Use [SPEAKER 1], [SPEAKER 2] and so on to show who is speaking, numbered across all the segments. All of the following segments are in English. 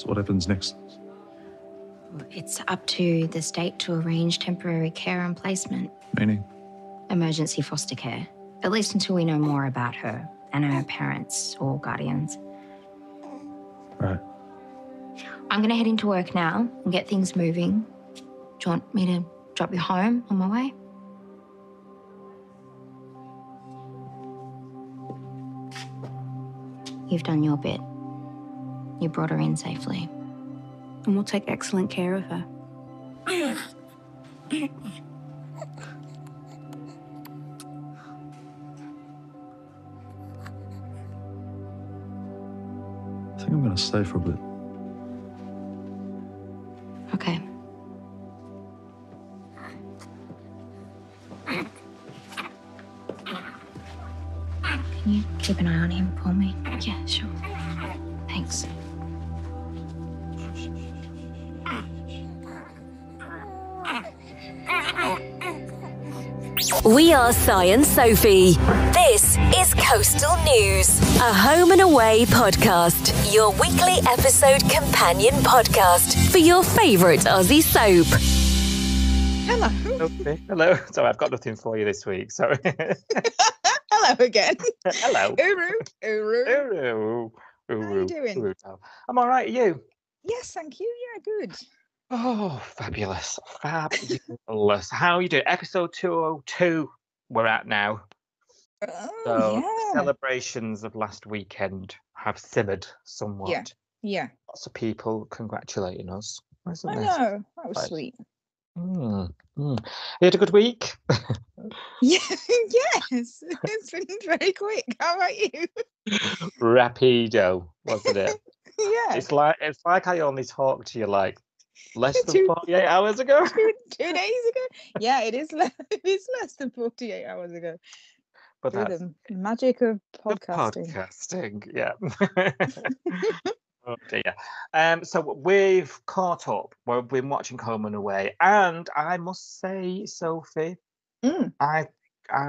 [SPEAKER 1] So what happens next?
[SPEAKER 2] It's up to the state to arrange temporary care and placement.
[SPEAKER 1] Meaning?
[SPEAKER 2] Emergency foster care. At least until we know more about her and her parents or guardians.
[SPEAKER 1] Right.
[SPEAKER 2] I'm going to head into work now and get things moving. Do you want me to drop you home on my way? You've done your bit. You brought her in safely.
[SPEAKER 3] And we'll take excellent care of her.
[SPEAKER 1] I think I'm going to stay for a bit.
[SPEAKER 2] Okay. Can you keep an eye on him for me? Yeah, sure. Thanks.
[SPEAKER 4] We are Si and Sophie. This is Coastal News, a home and away podcast, your weekly episode companion podcast for your favourite Aussie soap.
[SPEAKER 5] Hello. Okay. Hello. Sorry, I've got nothing for you this week. Sorry.
[SPEAKER 6] Hello again.
[SPEAKER 5] Hello.
[SPEAKER 6] Uru.
[SPEAKER 5] How
[SPEAKER 6] are you doing?
[SPEAKER 5] I'm all right. You?
[SPEAKER 6] Yes, thank you. Yeah, good.
[SPEAKER 5] Oh, fabulous. Fabulous. How are you doing? Episode 202 we're at now.
[SPEAKER 6] Oh,
[SPEAKER 5] So
[SPEAKER 6] yeah.
[SPEAKER 5] celebrations of last weekend have simmered somewhat.
[SPEAKER 6] Yeah.
[SPEAKER 5] Lots of people congratulating us. Isn't
[SPEAKER 6] I
[SPEAKER 5] there?
[SPEAKER 6] know. That was
[SPEAKER 5] Right.
[SPEAKER 6] sweet.
[SPEAKER 5] You had a good week?
[SPEAKER 6] Yeah, yes. It's been very quick. How about you?
[SPEAKER 5] Rapido, wasn't it?
[SPEAKER 6] Yeah.
[SPEAKER 5] It's like I only talked to you like less than 48 hours ago.
[SPEAKER 6] 2 days ago? Yeah, it is less than 48 hours ago.
[SPEAKER 5] But
[SPEAKER 6] Through
[SPEAKER 5] that's
[SPEAKER 6] the magic of
[SPEAKER 5] the
[SPEAKER 6] podcasting.
[SPEAKER 5] yeah. Oh dear. So we've caught up. We've been watching Home and Away, and I must say, Sophie, I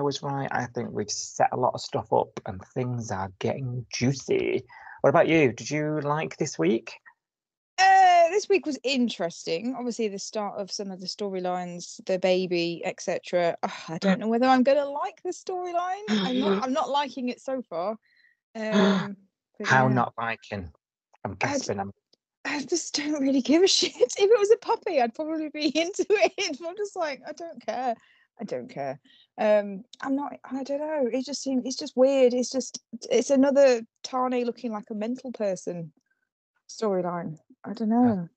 [SPEAKER 5] was right. I think we've set a lot of stuff up, and things are getting juicy. What about you? Did you like this week?
[SPEAKER 6] This week was interesting. Obviously, the start of some of the storylines, the baby, etc. I don't know whether I'm going to like the storyline. I'm not liking it so far.
[SPEAKER 5] How
[SPEAKER 6] Yeah.
[SPEAKER 5] not liking? I'm gasping.
[SPEAKER 6] I just don't really give a shit. If it was a puppy, I'd probably be into it. I'm just like, I don't care. I'm not. I don't know. It just seems. It's just weird. It's another Tane looking like a mental person storyline. I don't know.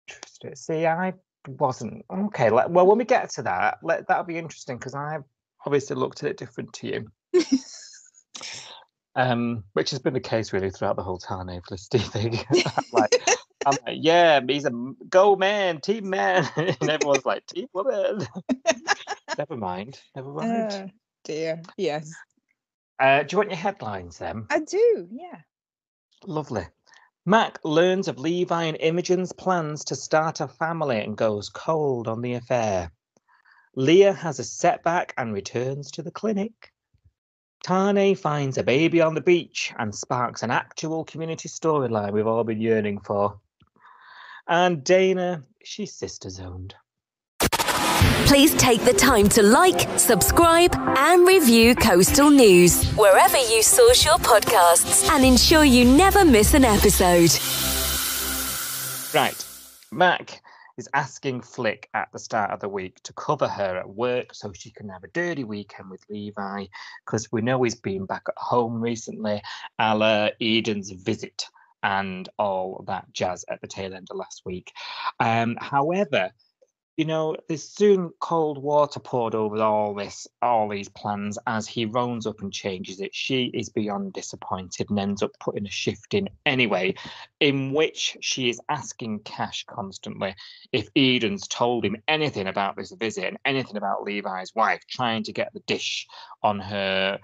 [SPEAKER 5] Interesting. See, I wasn't okay. Well, when we get to that, that'll be interesting because I've obviously looked at it different to you. Which has been the case really throughout the whole Tane Felicity thing. I'm like, yeah, he's a go man, team man, and everyone's like, team woman. Never mind.
[SPEAKER 6] Dear, yes.
[SPEAKER 5] Do you want your headlines then?
[SPEAKER 6] I do. Yeah.
[SPEAKER 5] Lovely. Mac learns of Levi and Imogen's plans to start a family and goes cold on the affair. Leah has a setback and returns to the clinic. Tane finds a baby on the beach and sparks an actual community storyline we've all been yearning for. And Dana, she's sister-zoned.
[SPEAKER 4] Please take the time to like, subscribe, and review Coastal News wherever you source your podcasts and ensure you never miss an episode.
[SPEAKER 5] Right. Mac is asking Flick at the start of the week to cover her at work so she can have a dirty weekend with Levi because we know he's been back at home recently, a la Eden's visit and all that jazz at the tail end of last week. However, there's soon cold water poured over all these plans as he rounds up and changes it. She is beyond disappointed and ends up putting a shift in anyway, in which she is asking Cash constantly if Eden's told him anything about this visit and anything about Levi's wife, trying to get the dish on her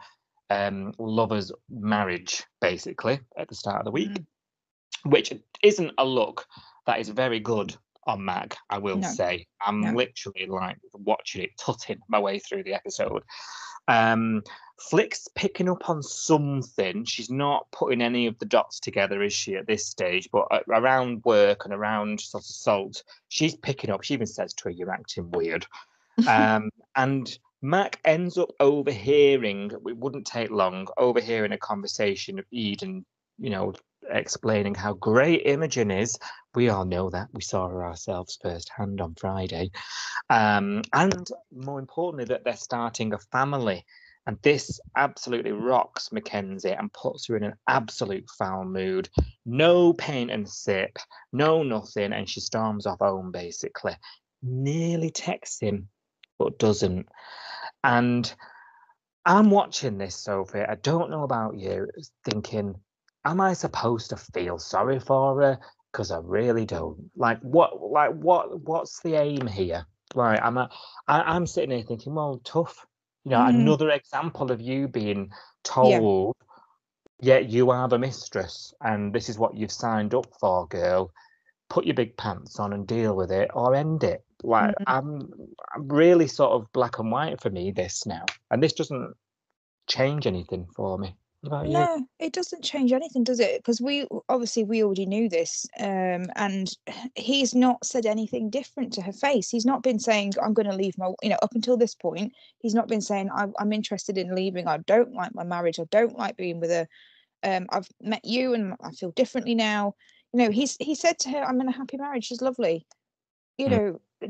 [SPEAKER 5] lover's marriage, basically, at the start of the week, which isn't a look that is very good on Mac, I will
[SPEAKER 6] No,
[SPEAKER 5] say. I'm
[SPEAKER 6] no.
[SPEAKER 5] literally like watching it, tutting my way through the episode. Flick's picking up on something. She's not putting any of the dots together, is she, at this stage? But around work and around sort of Salt, she's picking up. She even says to her, "You're acting weird." And Mac ends up overhearing, it wouldn't take long, overhearing a conversation of Eden, explaining how great Imogen is. We all know that. We saw her ourselves firsthand on Friday. And more importantly, that they're starting a family. And this absolutely rocks Mackenzie and puts her in an absolute foul mood. No paint and sip, no nothing. And she storms off home, basically. Nearly texts him, but doesn't. And I'm watching this, Sophie. I don't know about you, thinking, am I supposed to feel sorry for her? Because I really don't. What's the aim here? I'm sitting here thinking, well, tough. Another example of you being told, yeah, you are the mistress, and this is what you've signed up for, girl. Put your big pants on and deal with it, or end it. I'm really sort of black and white for me, this now, and this doesn't change anything for me. What about you?
[SPEAKER 6] No, it doesn't change anything, does it? Because we already knew this, and he's not said anything different to her face. He's not been saying, "I'm going to leave my," up until this point, he's not been saying, I'm interested in leaving. I don't like my marriage. I don't like being with her. I've met you and I feel differently now. He said to her, "I'm in a happy marriage. She's lovely.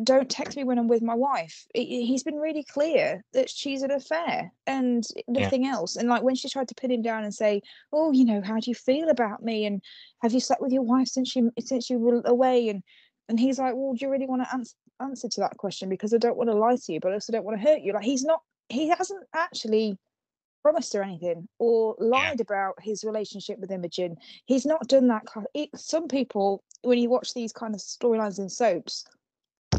[SPEAKER 6] Don't text me when I'm with my wife." He's been really clear that she's an affair and nothing else. And like when she tried to pin him down and say, "Oh, how do you feel about me? And have you slept with your wife since you were away?" And he's like, "Well, do you really want to answer to that question? Because I don't want to lie to you, but I also don't want to hurt you." Like he hasn't actually promised her anything or lied about his relationship with Imogen. He's not done that. Some people, when you watch these kind of storylines in soaps,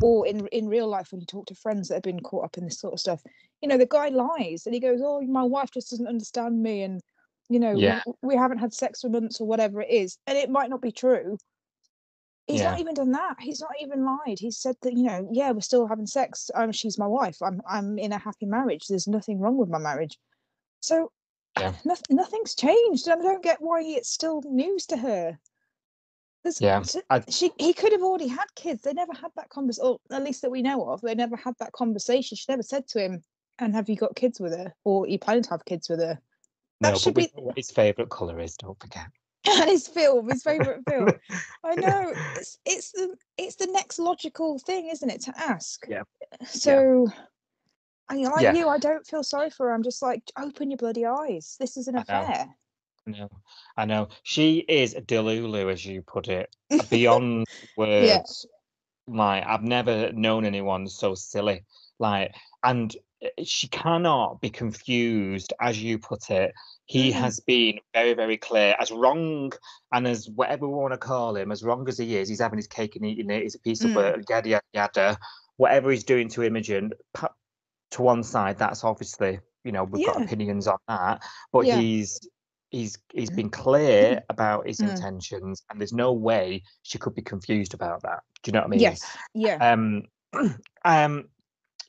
[SPEAKER 6] or in real life when you talk to friends that have been caught up in this sort of stuff, the guy lies and he goes, "Oh, my wife just doesn't understand me, and we haven't had sex for months," or whatever it is, and it might not be true. He's not even done that. He's not even lied. He said that, we're still having sex. She's my wife. I'm in a happy marriage. There's nothing wrong with my marriage. So nothing's changed. I don't get why it's still news to her. He could have already had kids. They never had that conversation, or at least that we know of. They never had that conversation. She never said to him, "And have you got kids with her? Or are you planning to have kids with her?"
[SPEAKER 5] No, but we know what his favourite colour is, don't forget.
[SPEAKER 6] And his favourite film. I know. It's the next logical thing, isn't it, to ask?
[SPEAKER 5] Yeah.
[SPEAKER 6] So you, I don't feel sorry for her. I'm just like, open your bloody eyes. This is an affair.
[SPEAKER 5] I know. She is a Delulu, as you put it, beyond words. Like, I've never known anyone so silly. And she cannot be confused, as you put it. He has been very, very clear. As wrong and as whatever we want to call him, as wrong as he is, he's having his cake and eating it. He's a piece of work, yada, yada, yada. Whatever he's doing to Imogen, to one side, that's obviously, we've got opinions on that. But he's been clear about his intentions, and there's no way she could be confused about that. Do you know what I mean?
[SPEAKER 6] Yes. Yeah.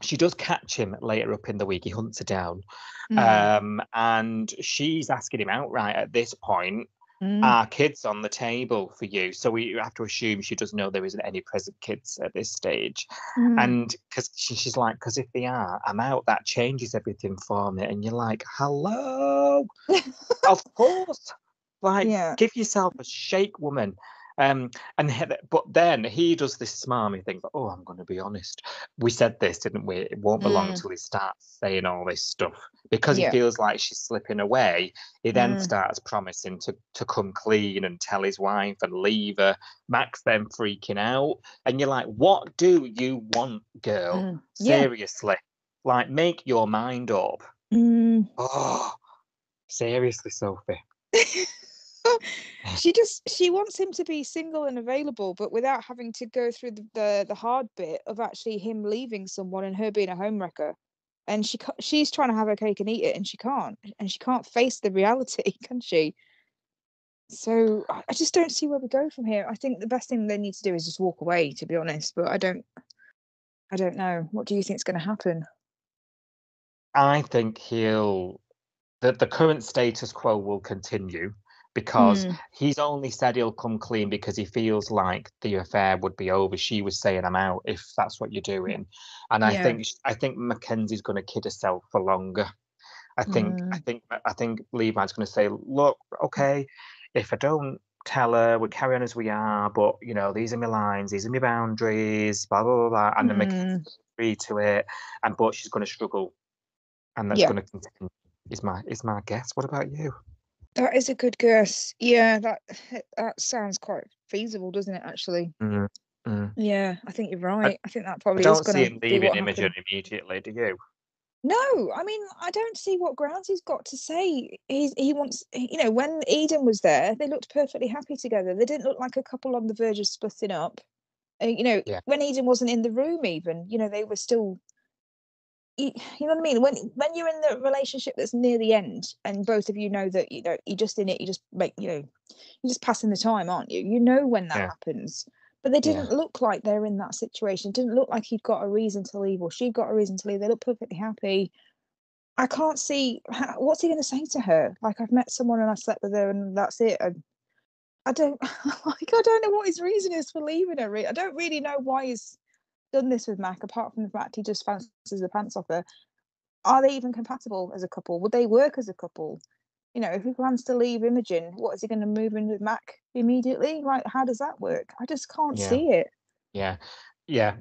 [SPEAKER 5] She does catch him later up in the week. He hunts her down. And she's asking him outright at this point, "Are kids on the table for you?" So we have to assume she doesn't know there isn't any present kids at this stage. And because she's like, "Because if they are, I'm out. That changes everything for me." And you're like, hello? Of course. Give yourself a shake, woman. But then he does this smarmy thing. "Oh, I'm going to be honest. We said this, didn't we? It won't be long until he starts saying all this stuff." Because he feels like she's slipping away, he then starts promising to come clean and tell his wife and leave her. Max then freaking out. And you're like, what do you want, girl? Seriously. Make your mind up. Oh, seriously, Sophie.
[SPEAKER 6] She wants him to be single and available, but without having to go through the hard bit of actually him leaving someone and her being a homewrecker. And she's trying to have her cake and eat it, and she can't face the reality, can she? So I just don't see where we go from here. I think the best thing they need to do is just walk away, to be honest. But I don't know. What do you think is going to happen?
[SPEAKER 5] I think the current status quo will continue because
[SPEAKER 6] Mm,
[SPEAKER 5] he's only said he'll come clean because he feels like the affair would be over. She was saying, "I'm out," if that's what you're doing, and
[SPEAKER 6] yeah.
[SPEAKER 5] I think Mackenzie's going to kid herself for longer.
[SPEAKER 6] Mm,
[SPEAKER 5] I think Levi's going to say, "Look, okay, if I don't tell her, we carry on as we are, but you know, these are my lines, these are my boundaries, blah blah blah," blah. And then Mackenzie's
[SPEAKER 6] mm,
[SPEAKER 5] going to agree to it, and but she's going to struggle, and that's
[SPEAKER 6] yeah.
[SPEAKER 5] going to continue. Is my guess. What about you?
[SPEAKER 6] That is a good guess. Yeah, that sounds quite feasible, doesn't it, actually?
[SPEAKER 5] Mm, mm.
[SPEAKER 6] Yeah, I think you're
[SPEAKER 5] I,
[SPEAKER 6] right. I think that
[SPEAKER 5] I
[SPEAKER 6] probably is
[SPEAKER 5] don't see
[SPEAKER 6] gonna
[SPEAKER 5] him
[SPEAKER 6] be
[SPEAKER 5] leaving
[SPEAKER 6] what
[SPEAKER 5] Imogen
[SPEAKER 6] happened.
[SPEAKER 5] immediately, do you?
[SPEAKER 6] No, I mean, I don't see what grounds he's got to say. He wants, when Eden was there, they looked perfectly happy together. They didn't look like a couple on the verge of splitting up.
[SPEAKER 5] Yeah,
[SPEAKER 6] When Eden wasn't in the room, even, they were still. You know what I mean? When you're in the relationship that's near the end, and both of you know that you're just in it, you just make you're just passing the time, aren't you? You know when that
[SPEAKER 5] yeah,
[SPEAKER 6] happens. But they
[SPEAKER 5] yeah,
[SPEAKER 6] didn't look like they're in that situation. It didn't look like he'd got a reason to leave or she'd got a reason to leave. They look perfectly happy. I can't see what's he going to say to her. Like, I've met someone and I slept with her and that's it. I don't I don't know what his reason is for leaving her. I don't really know why he's done this with Mac, apart from the fact he just fancies the pants off her. Are they even compatible as a couple? Would they work as a couple? If he plans to leave Imogen, what is he going to move in with Mac immediately? Like, how does that work? I just can't
[SPEAKER 5] yeah,
[SPEAKER 6] see it.
[SPEAKER 5] yeah, yeah.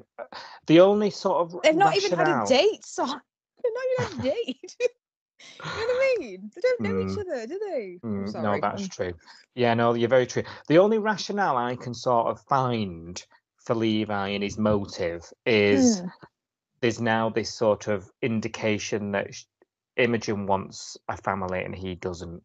[SPEAKER 5] The only sort of
[SPEAKER 6] They've not even had a
[SPEAKER 5] rationale.
[SPEAKER 6] date, so they've not even had a date. You know what I mean? They don't know each
[SPEAKER 5] Mm,
[SPEAKER 6] other, do they? I'm
[SPEAKER 5] no,
[SPEAKER 6] sorry.
[SPEAKER 5] that's true. Yeah, no, you're very true. The only rationale I can sort of find for Levi and his motive is
[SPEAKER 6] Mm.
[SPEAKER 5] there's now this sort of indication that Imogen wants a family and he doesn't.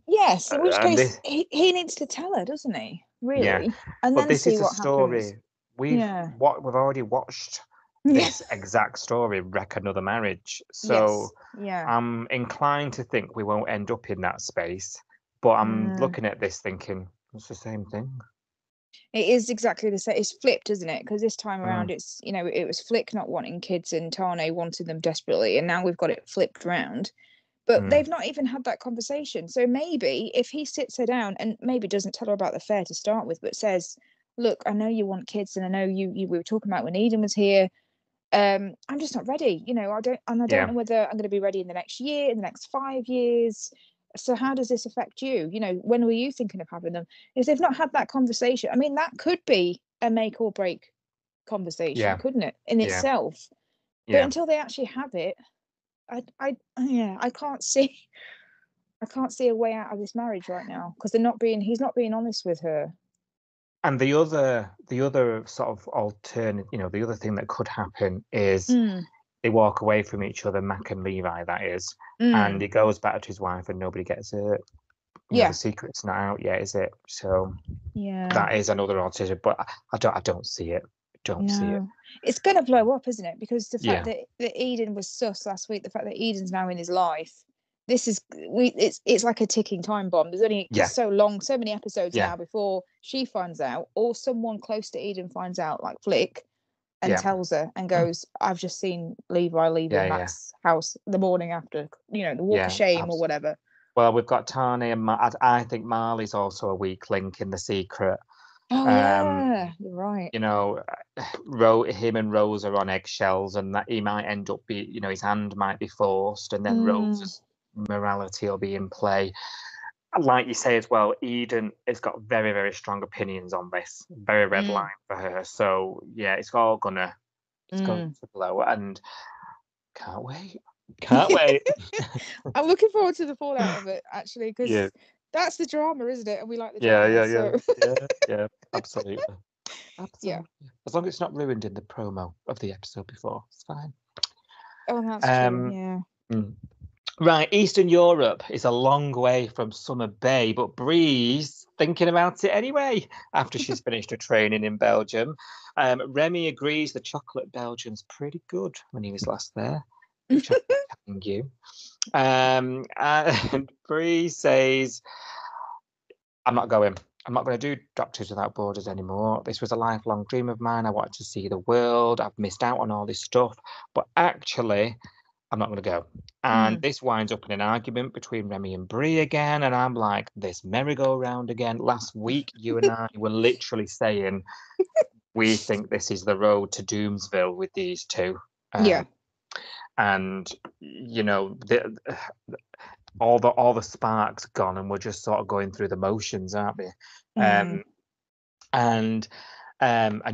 [SPEAKER 6] Yes, in which
[SPEAKER 5] And
[SPEAKER 6] case
[SPEAKER 5] this,
[SPEAKER 6] he needs to tell her, doesn't he?
[SPEAKER 5] yeah,
[SPEAKER 6] Really? And
[SPEAKER 5] but
[SPEAKER 6] then
[SPEAKER 5] this
[SPEAKER 6] see
[SPEAKER 5] is a
[SPEAKER 6] what happens.
[SPEAKER 5] story
[SPEAKER 6] Yeah.
[SPEAKER 5] we've already watched
[SPEAKER 6] Yeah.
[SPEAKER 5] this exact story wreck another marriage. So
[SPEAKER 6] Yes. Yeah.
[SPEAKER 5] I'm inclined to think we won't end up in that space. But I'm
[SPEAKER 6] Mm.
[SPEAKER 5] looking at this thinking it's the same thing.
[SPEAKER 6] It is exactly the same. It's flipped, isn't it? Because this time
[SPEAKER 5] Mm,
[SPEAKER 6] around, it was Flick not wanting kids and Tane wanting them desperately, and now we've got it flipped round. But
[SPEAKER 5] mm,
[SPEAKER 6] they've not even had that conversation. So maybe if he sits her down and maybe doesn't tell her about the fair to start with, but says, "Look, I know you want kids, and I know you we were talking about when Eden was here. I'm just not ready. I don't
[SPEAKER 5] yeah,
[SPEAKER 6] know whether I'm going to be ready in the next year, in the next 5 years. So how does this affect you? When were you thinking of having them? If they've not had that conversation, I mean, that could be a make or break conversation,
[SPEAKER 5] yeah,
[SPEAKER 6] couldn't it, in
[SPEAKER 5] yeah,
[SPEAKER 6] itself? But
[SPEAKER 5] yeah.
[SPEAKER 6] until they actually have it, yeah, I can't see a way out of this marriage right now because he's not being honest with her.
[SPEAKER 5] And the other sort of alternate, the other thing that could happen is
[SPEAKER 6] Mm,
[SPEAKER 5] they walk away from each other, Mac and Levi, that is, and
[SPEAKER 6] mm,
[SPEAKER 5] he goes back to his wife and nobody gets hurt. The
[SPEAKER 6] yeah,
[SPEAKER 5] secret's not out yet, is it? So
[SPEAKER 6] yeah.
[SPEAKER 5] that is another alternative, but I don't see it. Don't see it.
[SPEAKER 6] No, it's going to blow up, isn't it? Because the fact
[SPEAKER 5] Yeah,
[SPEAKER 6] that Eden was sus last week, the fact that Eden's now in his life, this is it's like a ticking time bomb. There's only
[SPEAKER 5] yeah,
[SPEAKER 6] just so long, so many episodes
[SPEAKER 5] yeah,
[SPEAKER 6] now before she finds out, or someone close to Eden finds out, like Flick, and
[SPEAKER 5] yeah,
[SPEAKER 6] tells her and goes, "I've just seen Levi leaving
[SPEAKER 5] yeah, yeah,
[SPEAKER 6] Mac's house the morning after, the walk of
[SPEAKER 5] yeah.
[SPEAKER 6] shame or whatever."
[SPEAKER 5] Well, we've got Tani and I think Marley's also a weak link in the secret.
[SPEAKER 6] Oh
[SPEAKER 5] Um,
[SPEAKER 6] yeah, you're right.
[SPEAKER 5] you know, him and Rose are on eggshells, and that he might end up his hand might be forced, and then
[SPEAKER 6] Mm,
[SPEAKER 5] Rose's morality will be in play. Like you say as well, Eden has got very, very strong opinions on this, very red line
[SPEAKER 6] mm,
[SPEAKER 5] for her. So yeah, it's going
[SPEAKER 6] mm.
[SPEAKER 5] to blow, and can't wait, can't wait.
[SPEAKER 6] I'm looking forward to the fallout of it, actually,
[SPEAKER 5] Yeah,
[SPEAKER 6] because that's the drama, isn't it? And we like the
[SPEAKER 5] yeah,
[SPEAKER 6] drama,
[SPEAKER 5] yeah, yeah,
[SPEAKER 6] so
[SPEAKER 5] yeah, absolutely,
[SPEAKER 6] yeah.
[SPEAKER 5] absolutely. As long as it's not ruined in the promo of the episode before, it's fine.
[SPEAKER 6] Oh, that's true.
[SPEAKER 5] Um,
[SPEAKER 6] Yeah.
[SPEAKER 5] mm. Right, Eastern Europe is a long way from Summer Bay, but Bree's thinking about it anyway after she's finished her training in Belgium. Remy agrees the chocolate Belgium's pretty good when he was last there, which I'm telling you. And Bree says, I'm not going. I'm not going to do Doctors Without Borders anymore. This was a lifelong dream of mine. I wanted to see the world. I've missed out on all this stuff. But actually, I'm not going to go. And this winds up in an argument between Remy and Brie again. And I'm like, this merry-go-round again. Last week, you and I were literally saying, we think this is the road to Doomsville with these two.
[SPEAKER 6] Yeah.
[SPEAKER 5] And, you know, all the sparks gone, and we're just sort of going through the motions, aren't we? And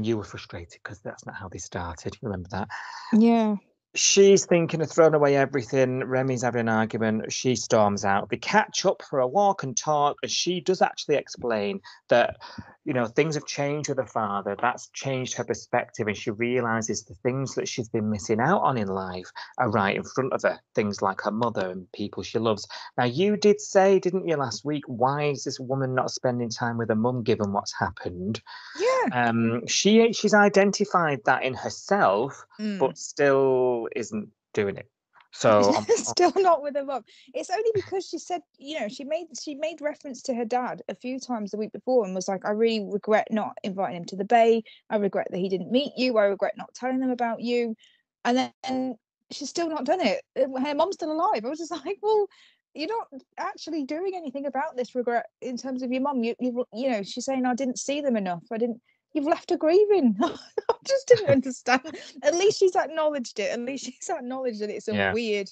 [SPEAKER 5] you were frustrated because that's not how they started. You remember that?
[SPEAKER 6] Yeah.
[SPEAKER 5] She's thinking of throwing away everything. Remy's having an argument. She storms out. They catch up for a walk and talk, and she does actually explain that, you know, things have changed with her father. That's changed her perspective, and she realizes the things that she's been missing out on in life are right in front of her. Things like her mother and people she loves. Now, you did say, didn't you, last week, why is this woman not spending time with her mum given what's happened?
[SPEAKER 6] Yeah.
[SPEAKER 5] She's identified that in herself, but still isn't doing it. So
[SPEAKER 6] still not with her mum. It's only because she said, you know, she made reference to her dad a few times the week before and was like, I really regret not inviting him to the bay. I regret that he didn't meet you. I regret not telling them about you. And then she's still not done it. Her mum's still alive. I was just like, well, you're not actually doing anything about this regret in terms of your mum. You know, she's saying, I didn't see them enough. You've left her grieving. I just didn't understand. At least she's acknowledged it. At least she's acknowledged that it's a weird,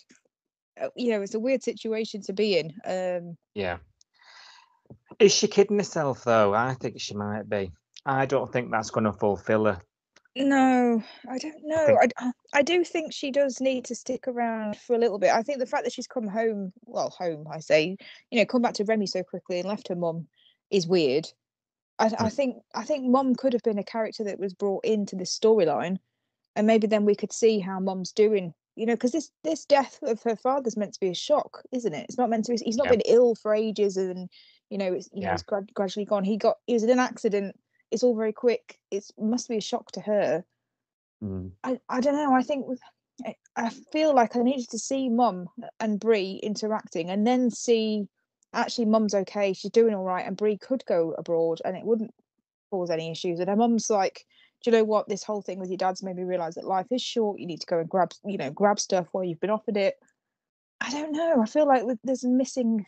[SPEAKER 6] you know, it's a weird situation to be in.
[SPEAKER 5] Yeah. Is she kidding herself, though? I think she might be. I don't think that's going to fulfill her.
[SPEAKER 6] No, I don't know. I do think she does need to stick around for a little bit. I think the fact that she's come home, I say, you know, come back to Remy so quickly and left her mum is weird. I think mum could have been a character that was brought into this storyline, and maybe then we could see how mum's doing. You know, because this death of her father's meant to be a shock, isn't it? It's not meant to be. He's not been ill for ages, and you know, it's it's gradually gone. He was in an accident. It's all very quick. It must be a shock to her. I don't know. I feel like I needed to see mum and Brie interacting, and then see actually mum's okay. She's doing all right, and Brie could go abroad, and it wouldn't cause any issues. And her mum's like, do you know what? This whole thing with your dad's made me realize that life is short. You need to go and grab stuff while you've been offered it. I don't know. I feel like there's a missing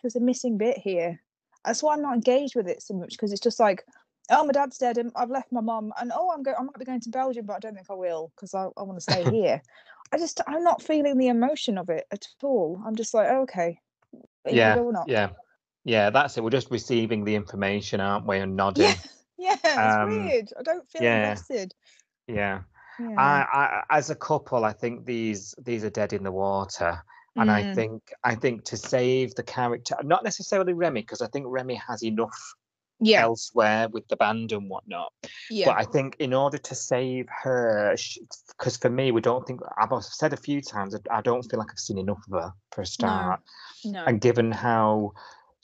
[SPEAKER 6] bit here. That's why I'm not engaged with it so much, because it's just like, oh, my dad's dead and I've left my mum, and I might be going to Belgium, but I don't think I will because I want to stay here. I'm not feeling the emotion of it at all. I'm just like, oh, okay, are you gonna go or not?
[SPEAKER 5] Yeah, that's it. We're just receiving the information, aren't we, and nodding.
[SPEAKER 6] Yeah, it's weird. I don't feel invested.
[SPEAKER 5] Yeah. I as a couple, I think these are dead in the water. And I think to save the character, not necessarily Remy, because I think Remy has enough elsewhere with the band and whatnot. But I think in order to save her, because for me, I've said a few times, I don't feel like I've seen enough of her for a start.
[SPEAKER 6] No.
[SPEAKER 5] And given how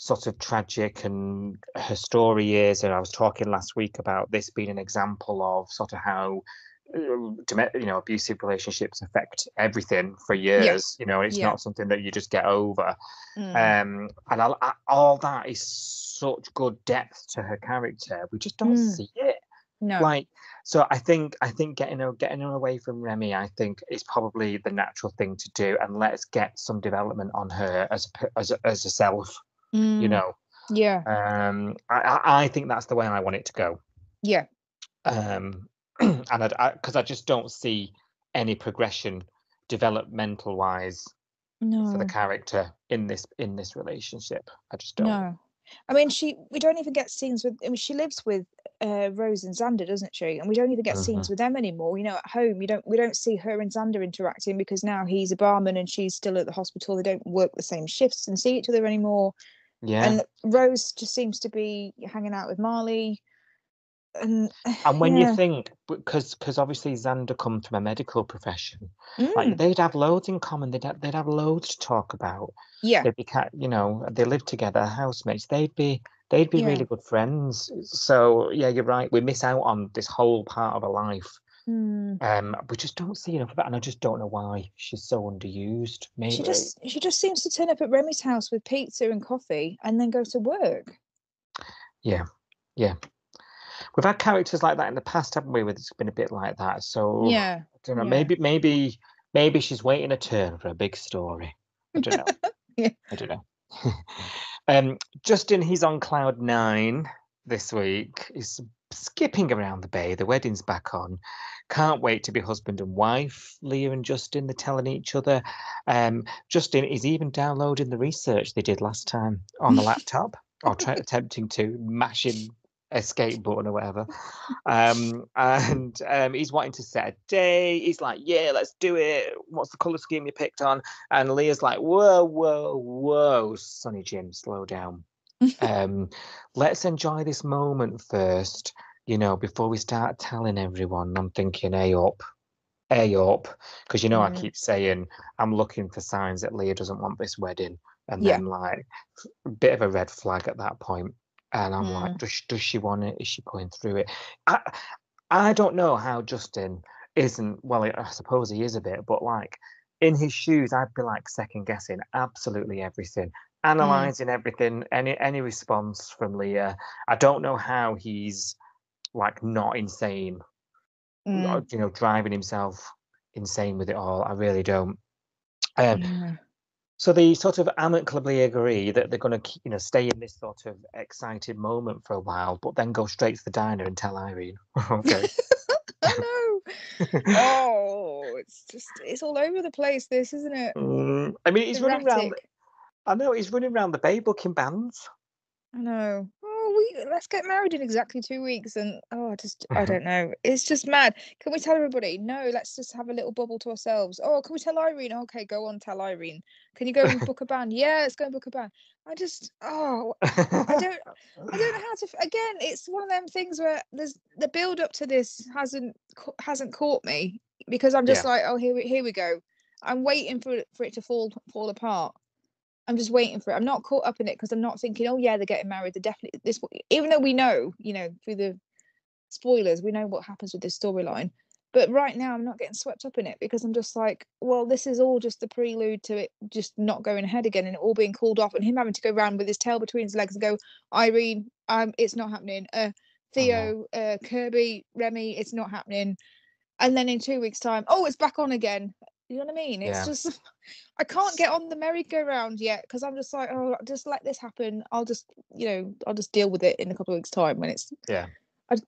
[SPEAKER 5] sort of tragic and her story is, and I was talking last week about this being an example of sort of how abusive relationships affect everything for years. You know, it's not something that you just get over. And all that is such good depth to her character. We just don't see it.
[SPEAKER 6] No.
[SPEAKER 5] Like, so I think getting her away from Remy, I think, is probably the natural thing to do, and let's get some development on her as a self. You know.
[SPEAKER 6] Yeah.
[SPEAKER 5] I think that's the way I want it to go.
[SPEAKER 6] Yeah.
[SPEAKER 5] And because I just don't see any progression developmental wise for the character in this relationship. I just don't.
[SPEAKER 6] No. I mean, we don't even get scenes with. I mean, she lives with Rose and Xander, doesn't she? And we don't even get scenes with them anymore. You know, at home, we don't see her and Xander interacting, because now he's a barman and she's still at the hospital. They don't work the same shifts and see each other anymore.
[SPEAKER 5] Yeah.
[SPEAKER 6] And Rose just seems to be hanging out with Marley. And
[SPEAKER 5] when you think, because obviously Xander comes from a medical profession, like they'd have loads in common. They'd have loads to talk about.
[SPEAKER 6] Yeah.
[SPEAKER 5] They'd be, they live together, housemates. They'd be really good friends. So yeah, you're right. We miss out on this whole part of her life. We just don't see enough of it, and I just don't know why she's so underused. Maybe
[SPEAKER 6] she just seems to turn up at Remy's house with pizza and coffee and then go to work.
[SPEAKER 5] Yeah, yeah. We've had characters like that in the past, haven't we? Where it's been a bit like that. So I
[SPEAKER 6] Yeah.
[SPEAKER 5] don't know.
[SPEAKER 6] Yeah.
[SPEAKER 5] Maybe she's waiting a turn for a big story. I don't know.
[SPEAKER 6] Yeah.
[SPEAKER 5] I don't know. Justin, he's on cloud 9 this week. He's skipping around the bay. The wedding's back on. Can't wait to be husband and wife. Leah and Justin, they're telling each other. Justin is even downloading the research they did last time on the laptop, or attempting to, mashing escape button or whatever. And he's wanting to set a day. He's like, yeah, let's do it. What's the colour scheme you picked on? And Leah's like, whoa, whoa, whoa, Sonny Jim, slow down. Let's enjoy this moment first, before we start telling everyone. I'm thinking, A up, because I keep saying I'm looking for signs that Leah doesn't want this wedding, and
[SPEAKER 6] Yeah.
[SPEAKER 5] then like a bit of a red flag at that point. And I'm like,
[SPEAKER 6] Mm.
[SPEAKER 5] does she want it? Is she going through it? I don't know how Justin isn't. Well, I suppose he is a bit, but like in his shoes, I'd be like second guessing absolutely everything, analyzing everything, any response from Leah. I don't know how he's like not insane,
[SPEAKER 6] Mm.
[SPEAKER 5] driving himself insane with it all. I really don't. Um,
[SPEAKER 6] Yeah.
[SPEAKER 5] So they sort of amicably agree that they're going to, stay in this sort of excited moment for a while, but then go straight to the diner and tell Irene. Okay.
[SPEAKER 6] I know. Oh, it's all over the place, this, isn't it?
[SPEAKER 5] I mean, he's running around.
[SPEAKER 6] Erratic.
[SPEAKER 5] I know he's running around the bay booking bands.
[SPEAKER 6] I know. Oh, let's get married in exactly 2 weeks, and I don't know. It's just mad. Can we tell everybody? No, let's just have a little bubble to ourselves. Oh, can we tell Irene? Okay, go on, tell Irene. Can you go and book a band? Yeah, let's go and book a band. I don't know how to. Again, it's one of them things where there's the build up to this hasn't caught me, because I'm just
[SPEAKER 5] Yeah.
[SPEAKER 6] like, oh, here we go. I'm waiting for it to fall apart. I'm just waiting for it. I'm not caught up in it because I'm not thinking, oh yeah, they're getting married. They're definitely this. Even though we know, through the spoilers, we know what happens with this storyline. But right now, I'm not getting swept up in it because I'm just like, well, this is all just the prelude to it just not going ahead again and it all being called off and him having to go around with his tail between his legs and go, Irene, it's not happening. Theo, Kirby, Remy, it's not happening. And then in 2 weeks' time, oh, it's back on again. You know what I mean? It's just, I can't get on the merry-go-round yet because I'm just like, oh, just let this happen. I'll just deal with it in a couple of weeks' time when it's.
[SPEAKER 5] Yeah.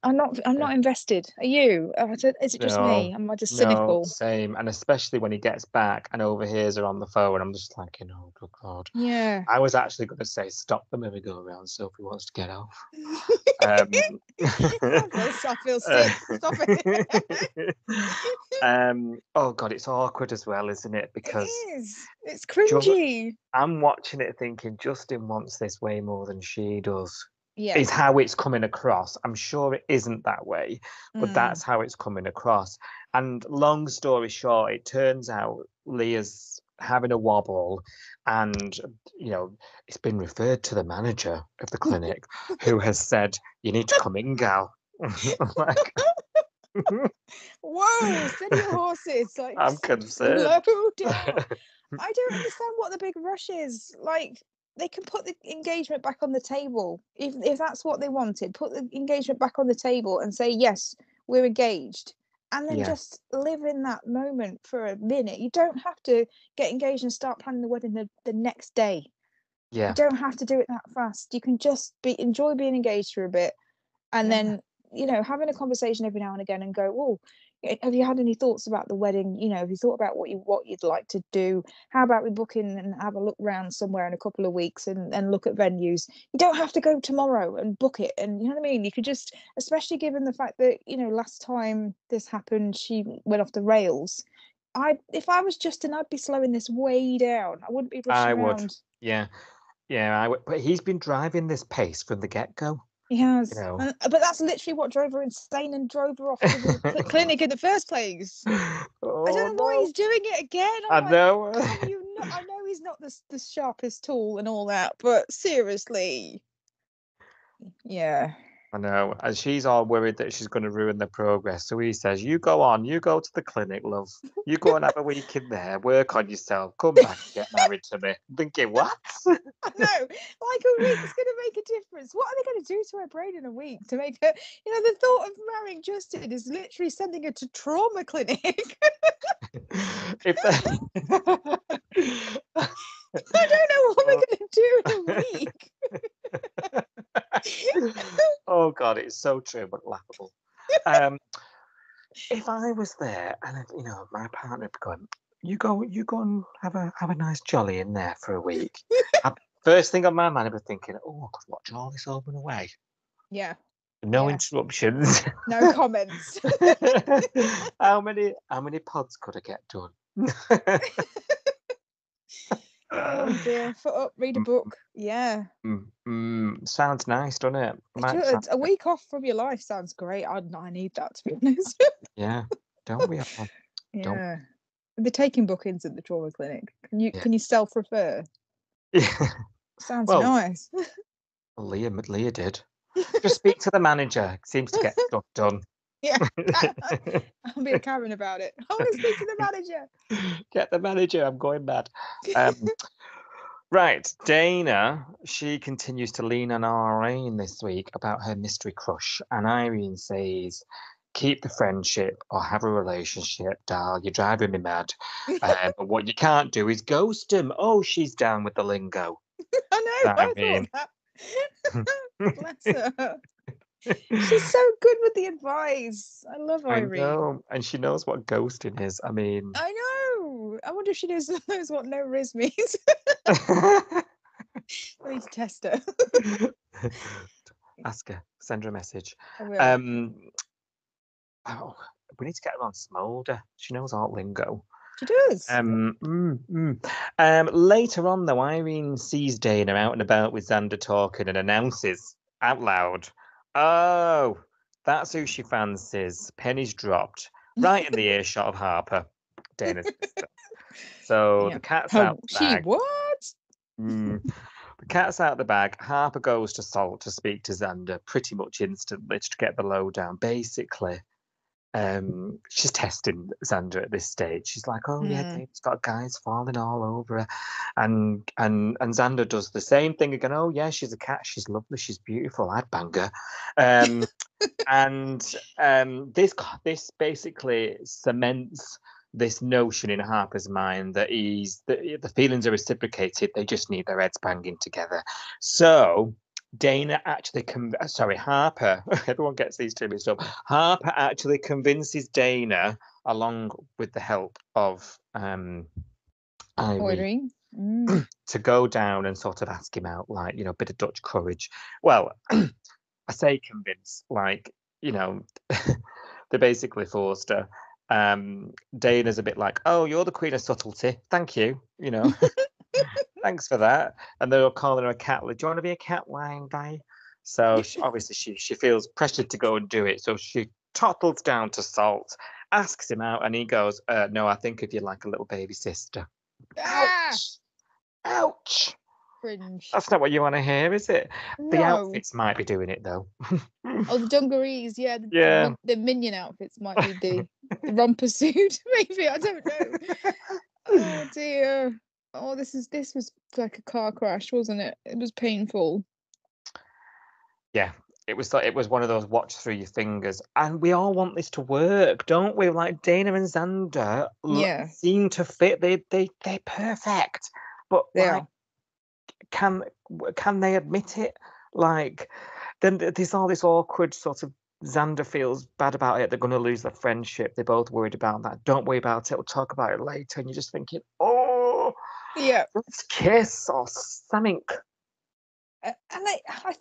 [SPEAKER 6] I'm not invested. Are you? Is it just me? Am I just cynical?
[SPEAKER 5] No, same. And especially when he gets back and overhears her on the phone, I'm just like, oh, good God.
[SPEAKER 6] Yeah.
[SPEAKER 5] I was actually going to say, stop the merry-go-round, Sophie wants to get off.
[SPEAKER 6] I feel sick. Stop it.
[SPEAKER 5] Oh God, it's awkward as well, isn't it? Because
[SPEAKER 6] it is. It's cringy.
[SPEAKER 5] I'm watching it thinking Justin wants this way more than she does.
[SPEAKER 6] Yeah.
[SPEAKER 5] Is how it's coming across. I'm sure it isn't that way, but that's how it's coming across. And long story short, it turns out Leah's having a wobble, and it's been referred to the manager of the clinic, who has said, "You need to come in, gal." Like,
[SPEAKER 6] whoa, steady your horses. Like,
[SPEAKER 5] I'm concerned.
[SPEAKER 6] Slow down. I don't understand what the big rush is. Like, they can put the engagement back on the table if that's what they wanted. Put the engagement back on the table and say, yes, we're engaged. And then just live in that moment for a minute. You don't have to get engaged and start planning the wedding the next day.
[SPEAKER 5] Yeah.
[SPEAKER 6] You don't have to do it that fast. You can just enjoy being engaged for a bit and then having a conversation every now and again and go, oh, have you had any thoughts about the wedding? Have you thought about what you'd like to do? How about we book in and have a look round somewhere in a couple of weeks and look at venues? You don't have to go tomorrow and book it. And you know what I mean? You could just, especially given the fact that, last time this happened, she went off the rails. If I was Justin, I'd be slowing this way down. I wouldn't be rushing around.
[SPEAKER 5] Would. Yeah. I would. But he's been driving this pace from the get-go.
[SPEAKER 6] He has, but that's literally what drove her insane and drove her off to the clinic in the first place. I don't know why he's doing it again. I know. I know he's not the sharpest tool and all that, but seriously, yeah.
[SPEAKER 5] I know. And she's all worried that she's going to ruin the progress. So he says, you go on, you go to the clinic, love. You go and have a week in there, work on yourself, come back and get married to me. I'm thinking, what?
[SPEAKER 6] I know, like a week's going to make a difference. What are they going to do to her brain in a week to make her, the thought of marrying Justin is literally sending her to trauma clinic.
[SPEAKER 5] If
[SPEAKER 6] I don't know what we're going to do in a week.
[SPEAKER 5] Oh God, it's so true but laughable. If I was there and my partner would be going, you go and have a nice jolly in there for a week. First thing on my mind, I'd be thinking, oh, I could watch all this over and away.
[SPEAKER 6] Yeah.
[SPEAKER 5] No
[SPEAKER 6] Yeah.
[SPEAKER 5] interruptions.
[SPEAKER 6] No comments.
[SPEAKER 5] How many pods could I get done?
[SPEAKER 6] Oh dear. Foot up, read a book. Yeah.
[SPEAKER 5] Sounds nice, doesn't it?
[SPEAKER 6] A week off from your life sounds great. I need that, to be honest.
[SPEAKER 5] Yeah. Don't we all?
[SPEAKER 6] Yeah. They're taking bookings at the trauma clinic. Can you self-refer?
[SPEAKER 5] Yeah.
[SPEAKER 6] Sounds
[SPEAKER 5] Well,
[SPEAKER 6] nice.
[SPEAKER 5] Leah did. Just speak to the manager. Seems to get stuff done.
[SPEAKER 6] Yeah. I'll be a Karen about it. I want to speak to the manager.
[SPEAKER 5] Get the manager. I'm going mad. Right, Dana, she continues to lean on Irene this week about her mystery crush, and Irene says, keep the friendship or have a relationship, Dal. You're driving me mad. But what you can't do is ghost him. Oh, she's down with the lingo.
[SPEAKER 6] I know. I thought that. Bless her. She's so good with the advice. I love Irene.
[SPEAKER 5] I know, and she knows what ghosting is. I mean,
[SPEAKER 6] I know. I wonder if she knows what no riz means. I need to test her.
[SPEAKER 5] Ask her, send her a message.
[SPEAKER 6] I will.
[SPEAKER 5] We need to get her on Smolder. She knows all lingo.
[SPEAKER 6] She does.
[SPEAKER 5] Later on, though, Irene sees Dana out and about with Xander talking and announces out loud, "Oh, that's who she fancies." Penny's dropped right in the earshot of Harper, Dana's sister. So the cat's out the bag.
[SPEAKER 6] What?
[SPEAKER 5] The cat's out the bag. Harper goes to Salt to speak to Xander pretty much instantly to get the lowdown. Basically, she's testing Xander at this stage. She's like, "Oh yeah, Dave's got guys falling all over her," and Xander does the same thing again. "Oh yeah, she's a cat. She's lovely. She's beautiful. I'd bang her." This basically cements this notion in Harper's mind that the feelings are reciprocated. They just need their heads banging together. So Dana actually Harper. Everyone gets these two mixed up. Harper actually convinces Dana, along with the help of Irene, to go down and sort of ask him out, like, bit of Dutch courage. Well, I say convince, like, they basically forced her. Dana's a bit like, "Oh, you're the queen of subtlety. Thank you. Thanks for that." And they're calling her a cat. "Do you want to be a cat lying guy?" So she feels pressured to go and do it. So she tottles down to Salt, asks him out, and he goes, "No, I think of you like a little baby sister." Ouch! Ouch!
[SPEAKER 6] Cringe.
[SPEAKER 5] That's not what you want to hear, is it?
[SPEAKER 6] No.
[SPEAKER 5] The outfits might be doing it though.
[SPEAKER 6] Oh, the dungarees, yeah. The minion outfits might be the romper suit, maybe. I don't know. Oh dear. Oh, this was like a car crash, wasn't it? It was painful.
[SPEAKER 5] Yeah, it was one of those watch through your fingers, and we all want this to work, don't we? Like Dana and Xander seem to fit. They're perfect, but can they admit it? Like, then there's all this awkward sort of. Xander feels bad about it. They're going to lose their friendship. They're both worried about that. Don't worry about it. We'll talk about it later. And you're just thinking, oh,
[SPEAKER 6] yeah,
[SPEAKER 5] let's kiss or something.
[SPEAKER 6] And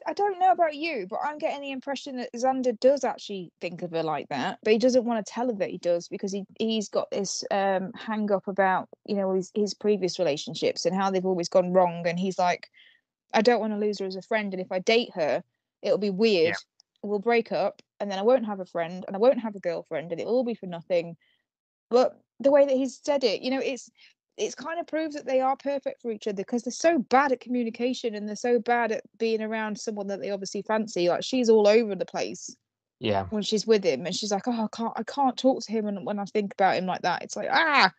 [SPEAKER 6] I don't know about you, but I'm getting the impression that Xander does actually think of her like that, but he doesn't want to tell her that he does, because he's got this hang up about his previous relationships and how they've always gone wrong, and he's like, I don't want to lose her as a friend, and if I date her, it'll be weird. We'll break up, and then I won't have a friend, and I won't have a girlfriend, and it'll all be for nothing. But the way that he's said it, it's kind of proves that they are perfect for each other because they're so bad at communication and they're so bad at being around someone that they obviously fancy. Like she's all over the place
[SPEAKER 5] Yeah.
[SPEAKER 6] when she's with him, and she's like, "Oh, I can't talk to him." And when I think about him like that, it's like, I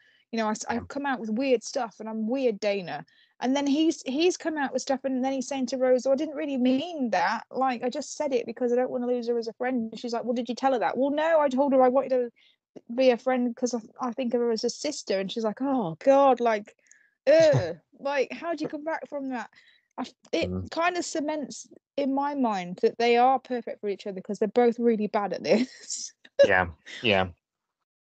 [SPEAKER 6] come out with weird stuff, and I'm weird, Dana. And then he's come out with stuff, and then he's saying to Rose, "Oh, I didn't really mean that. Like, I just said it because I don't want to lose her as a friend." And she's like, "Well, did you tell her that?" "Well, no, I told her I wanted to be a friend because I think of her as a sister." And she's like, "Oh God, like, like, how do you come back from that?" It kind of cements in my mind that they are perfect for each other because they're both really bad at this.
[SPEAKER 5] Yeah.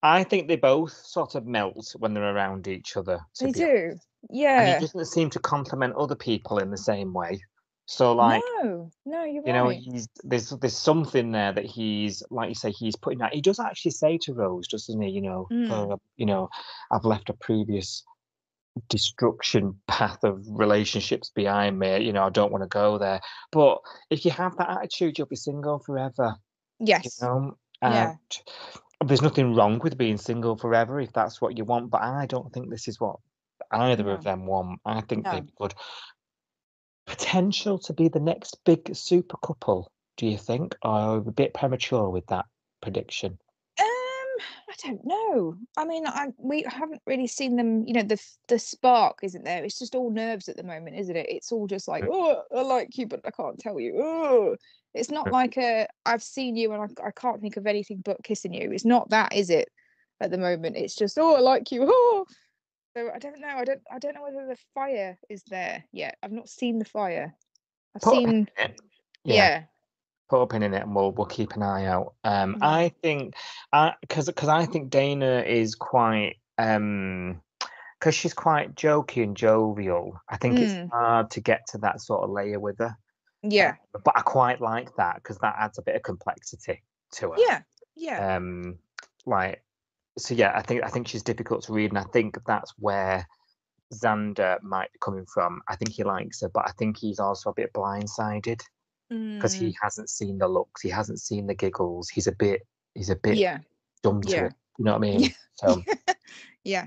[SPEAKER 5] I think they both sort of melt when they're around each other.
[SPEAKER 6] They do,
[SPEAKER 5] And
[SPEAKER 6] yeah.
[SPEAKER 5] he doesn't seem to compliment other people in the same way. So, like,
[SPEAKER 6] No, you're
[SPEAKER 5] you know,
[SPEAKER 6] right.
[SPEAKER 5] there's something there that he's, like you say, he's putting out. He does actually say to Rose, doesn't he? I've left a previous destruction path of relationships behind me. I don't want to go there. But if you have that attitude, you'll be single forever.
[SPEAKER 6] Yes.
[SPEAKER 5] And
[SPEAKER 6] Yeah.
[SPEAKER 5] there's nothing wrong with being single forever if that's what you want. But I don't think this is what either of them want. I think they've got potential to be the next big super couple. Do you think, or are we a bit premature with that prediction?
[SPEAKER 6] I don't know. I mean, we haven't really seen them. The spark isn't there. It's just all nerves at the moment, isn't it? It's all just like, oh, I like you, but I can't tell you. Oh, it's not like I've seen you and I can't think of anything but kissing you. It's not that, is it? At the moment, it's just, oh, I like you. Oh, so I don't know. I don't know whether the fire is there yet. I've not seen the fire. I've seen, yeah.
[SPEAKER 5] Put a pin in it, and we'll keep an eye out. I think, because I think Dana is quite, because she's quite jokey and jovial. I think it's hard to get to that sort of layer with her.
[SPEAKER 6] Yeah.
[SPEAKER 5] But I quite like that because that adds a bit of complexity to her.
[SPEAKER 6] Yeah.
[SPEAKER 5] I think she's difficult to read, and I think that's where Xander might be coming from. I think he likes her, but I think he's also a bit blindsided because he hasn't seen the looks, he hasn't seen the giggles. He's a bit dumb to it. You know what I mean? So
[SPEAKER 6] yeah.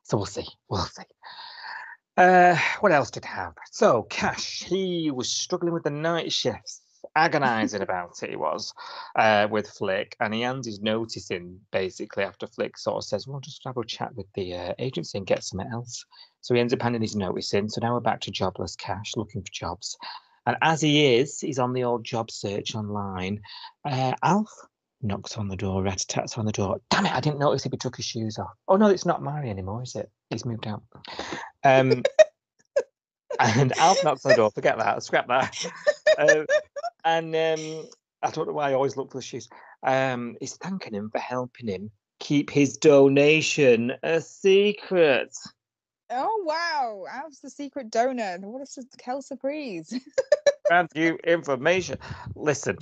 [SPEAKER 5] So we'll see. What else did he have? So Cash, he was struggling with the night shifts, agonising about it. He was with Flick, and he hands his notice in basically after Flick sort of says, "Well, just have a chat with the agency and get something else." So he ends up handing his notice in. So now we're back to jobless Cash, looking for jobs. And as he's on the old job search online. Alf knocks on the door, rat-a-tats on the door. Damn it, I didn't notice if he took his shoes off. Oh, no, it's not Mari anymore, is it? He's moved out. And Alf knocks on the door. Forget that. Scrap that. I don't know why I always look for the shoes. He's thanking him for helping him keep his donation a secret.
[SPEAKER 6] Oh, wow. Alf's the secret donor. What a hell surprise.
[SPEAKER 5] Brand new information. Listen,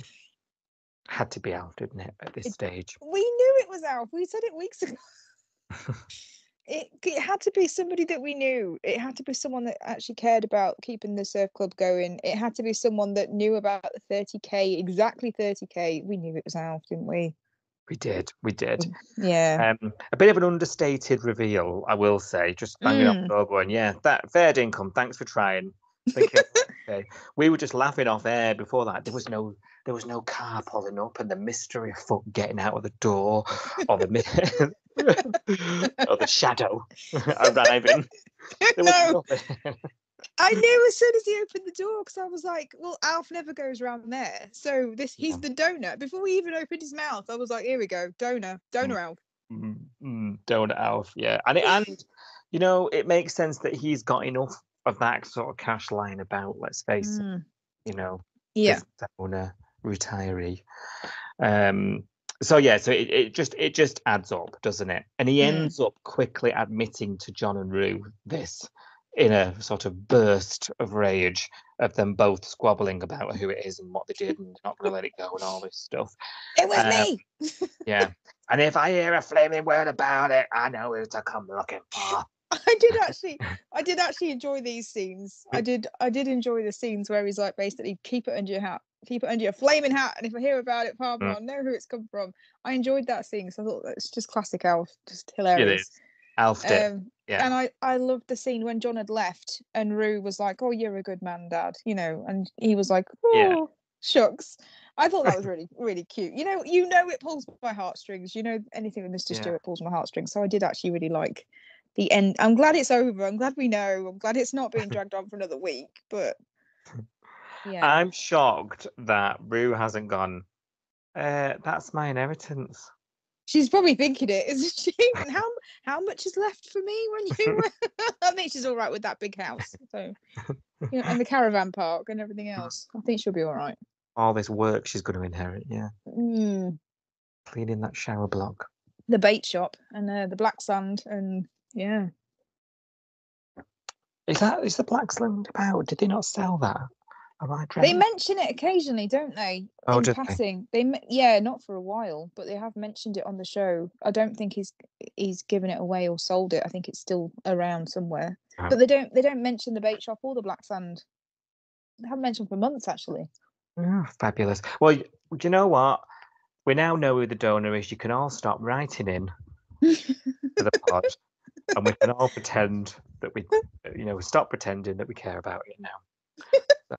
[SPEAKER 5] had to be Alf, didn't it, at this stage?
[SPEAKER 6] We knew it was Alf. We said it weeks ago. It had to be somebody that we knew. It had to be someone that actually cared about keeping the surf club going. It had to be someone that knew about the 30k, exactly 30k. We knew it was Alf, didn't we?
[SPEAKER 5] We did.
[SPEAKER 6] Yeah.
[SPEAKER 5] A bit of an understated reveal, I will say. Just banging off the door going, yeah, that fair income. Thanks for trying. Okay. We were just laughing off air before that. There was no car pulling up, and the mystery of Foot getting out of the door, or the or the shadow arriving. There was nothing.
[SPEAKER 6] I knew as soon as he opened the door, because I was like, well, Alf never goes around there. So he's the donor. Before he even opened his mouth, I was like, here we go, donor Alf.
[SPEAKER 5] Donor Alf, yeah. And it makes sense that he's got enough of that sort of cash lying about, let's face it. Donor, retiree. So it just adds up, doesn't it? And he ends up quickly admitting to John and Rue this in a sort of burst of rage of them both squabbling about who it is and what they did and not going to let it go and all this stuff.
[SPEAKER 6] It was me.
[SPEAKER 5] Yeah. And if I hear a flaming word about it, I know who to come looking for.
[SPEAKER 6] I did actually enjoy these scenes. I did enjoy the scenes where he's like, basically, keep it under your hat, keep it under your flaming hat, and if I hear about it, Barbara, I'll know who it's come from. I enjoyed that scene, so I thought that's just classic Alf, just hilarious.
[SPEAKER 5] It is. Alf did. Yeah.
[SPEAKER 6] And I loved the scene when John had left and Rue was like, "Oh, you're a good man, Dad," and he was like,
[SPEAKER 5] Yeah.
[SPEAKER 6] "Oh, shucks." I thought that was really, really cute. It pulls my heartstrings. Anything with Mr.
[SPEAKER 5] Yeah.
[SPEAKER 6] Stewart pulls my heartstrings. So I did actually really like the end. I'm glad it's over. I'm glad we know. I'm glad it's not being dragged on for another week. But yeah,
[SPEAKER 5] I'm shocked that Rue hasn't gone, that's my inheritance.
[SPEAKER 6] she's probably thinking it, isn't she? And how much is left for me when you? I think she's all right with that big house. So and the caravan park and everything else. I think she'll be all right.
[SPEAKER 5] All this work she's going to inherit, yeah.
[SPEAKER 6] Mm,
[SPEAKER 5] Cleaning that shower block.
[SPEAKER 6] the bait shop and the black sand and yeah.
[SPEAKER 5] Is the Black Sand about? Did they not sell that? Am I
[SPEAKER 6] They
[SPEAKER 5] dreaming?
[SPEAKER 6] mention it occasionally, don't they?
[SPEAKER 5] Oh,
[SPEAKER 6] In
[SPEAKER 5] did they?
[SPEAKER 6] passing. Not for a while, but they have mentioned it on the show. I don't think he's given it away or sold it. I think it's still around somewhere.
[SPEAKER 5] Oh.
[SPEAKER 6] But they don't mention the bait shop or the black sand. They haven't mentioned for months actually.
[SPEAKER 5] Oh, fabulous. Well, do you know what? We now know who the donor is. You can all stop writing in to the pod, and we can all pretend that we stop pretending that we care about it now.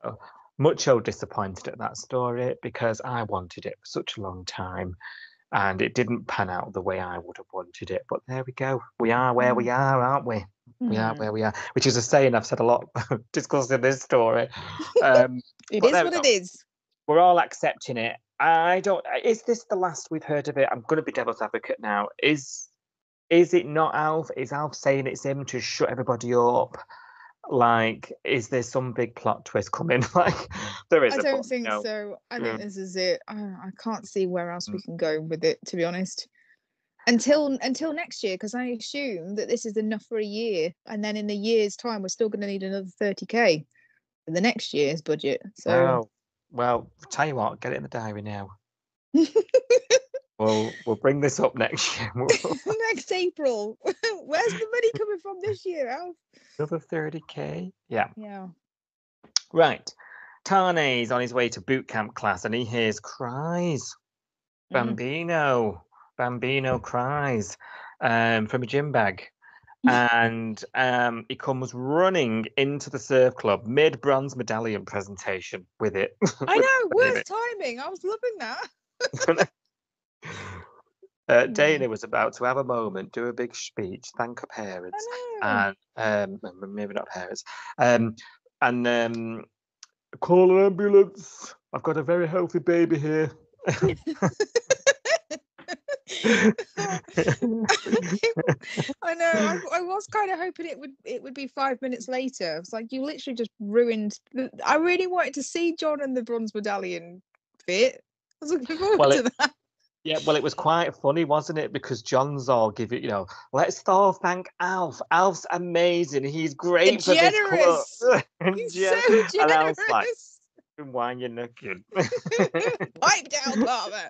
[SPEAKER 5] So, mucho disappointed at that story because I wanted it for such a long time, and it didn't pan out the way I would have wanted it. But there we go. We are where we are, aren't we? We are where we are, which is a saying I've said a lot discussing this story.
[SPEAKER 6] It is what it is.
[SPEAKER 5] We're all accepting it. Is this the last we've heard of it? I'm going to be devil's advocate now. Is it not Alf? Is Alf saying it's him to shut everybody up? Like, is there some big plot twist coming? Like, there is.
[SPEAKER 6] I don't think so. I think this is it. I can't see where else we can go with it, to be honest. Until next year, because I assume that this is enough for a year, and then in a year's time, we're still going to need another 30k for the next year's budget. So,
[SPEAKER 5] well, tell you what, get it in the diary now. We'll bring this up next year.
[SPEAKER 6] Next April. Where's the money coming from this year, Alf?
[SPEAKER 5] Another 30k. Yeah.
[SPEAKER 6] Yeah.
[SPEAKER 5] Right. Tane's on his way to boot camp class, and he hears cries. Bambino cries from a gym bag. And he comes running into the surf club mid bronze medallion presentation with it.
[SPEAKER 6] I know, worst timing. I was loving that.
[SPEAKER 5] Dana was about to have a moment, do a big speech, thank her parents, and maybe not parents, and call an ambulance. I've got a very healthy baby here.
[SPEAKER 6] I know. I was kind of hoping it would be 5 minutes later. It's like, you literally just ruined. I really wanted to see John and the bronze medallion bit. I was looking forward to that.
[SPEAKER 5] Yeah, well, it was quite funny, wasn't it? Because John's all giving, let's all thank Alf. Alf's amazing. He's great for this club.
[SPEAKER 6] He's so generous.
[SPEAKER 5] And I was like, why are you naked?
[SPEAKER 6] Pipe down, Palmer.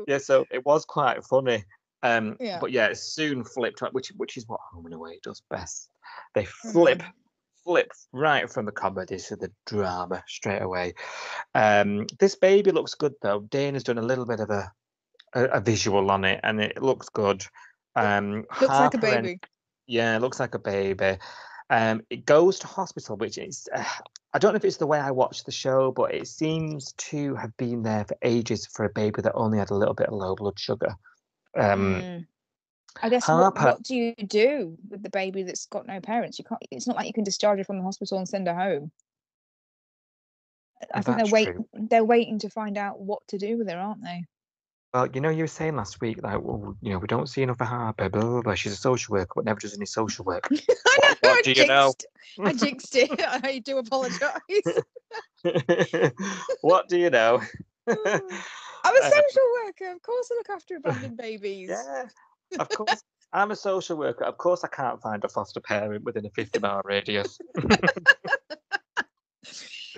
[SPEAKER 5] Yeah, so it was quite funny.
[SPEAKER 6] But
[SPEAKER 5] yeah, it soon flipped, which is what Home and Away does best. They flip right from the comedy to the drama straight away. This baby looks good though. Dana's done a little bit of a visual on it, and it looks good.
[SPEAKER 6] Looks like a baby.
[SPEAKER 5] It looks like a baby. It goes to hospital, which is I don't know if it's the way I watched the show, but it seems to have been there for ages for a baby that only had a little bit of low blood sugar.
[SPEAKER 6] I guess what do you do with the baby that's got no parents? You can't. It's not like you can discharge her from the hospital and send her home. I think they're waiting to find out what to do with her, aren't they?
[SPEAKER 5] Well, you were saying last week, like, well, we don't see enough of Harper, blah, blah, blah. She's a social worker, but never does any social work. What do you know?
[SPEAKER 6] I jinxed it. I do apologise.
[SPEAKER 5] What do you know?
[SPEAKER 6] I'm a social worker. Of course I look after abandoned babies.
[SPEAKER 5] Yeah, of course. I'm a social worker. Of course I can't find a foster parent within a 50-mile radius.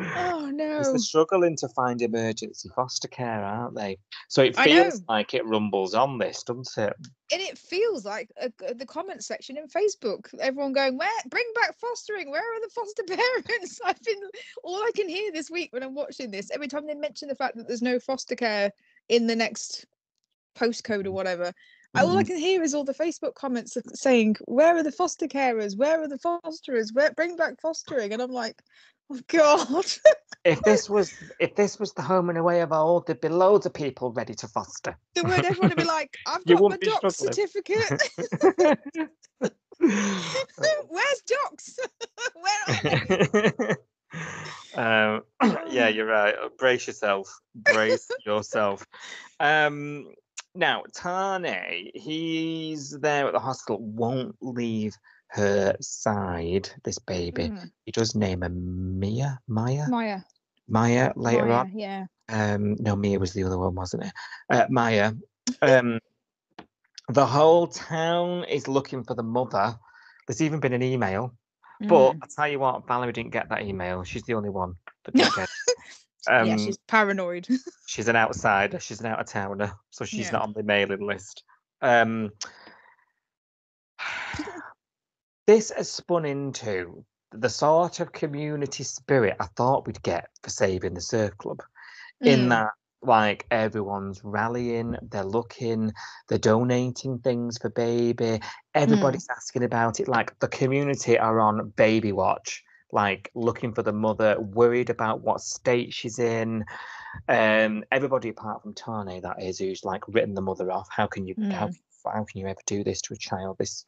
[SPEAKER 6] Oh no!
[SPEAKER 5] They're struggling to find emergency foster care, aren't they? So it feels like it rumbles on this, doesn't it?
[SPEAKER 6] And it feels like the comment section in Facebook, everyone going, "Where? Bring back fostering. Where are the foster parents?" All I can hear this week when I'm watching this, every time they mention the fact that there's no foster care in the next postcode or whatever, All I can hear is all the Facebook comments saying, "Where are the foster carers? Where are the fosterers? Bring back fostering?" And I'm like, "Oh God!"
[SPEAKER 5] If this was the home and away of old, there'd be loads of people ready to foster.
[SPEAKER 6] The word everyone would be like, "I've
[SPEAKER 5] You
[SPEAKER 6] got my
[SPEAKER 5] wouldn't be
[SPEAKER 6] doc
[SPEAKER 5] struggling.
[SPEAKER 6] certificate. Where's docs? Where are they?"
[SPEAKER 5] Yeah, you're right. Brace yourself. Brace yourself. Now, Tane, he's there at the hospital, won't leave her side, this baby. He does name her Maya later
[SPEAKER 6] Maya,
[SPEAKER 5] on.
[SPEAKER 6] yeah.
[SPEAKER 5] No, Mia was the other one, wasn't it? Maya. The whole town is looking for the mother. There's even been an email. But I tell you what, Valerie didn't get that email. She's the only one that didn't get it.
[SPEAKER 6] Yeah, she's paranoid.
[SPEAKER 5] She's an outsider. She's an out-of-towner, so she's not on the mailing list. This has spun into the sort of community spirit I thought we'd get for Saving the Surf Club, in that, like, everyone's rallying, they're looking, they're donating things for baby, everybody's asking about it. Like, the community are on baby watch, like, looking for the mother, worried about what state she's in. Everybody apart from Tane, that is, who's like written the mother off. How can you how can you ever do this to a child? This,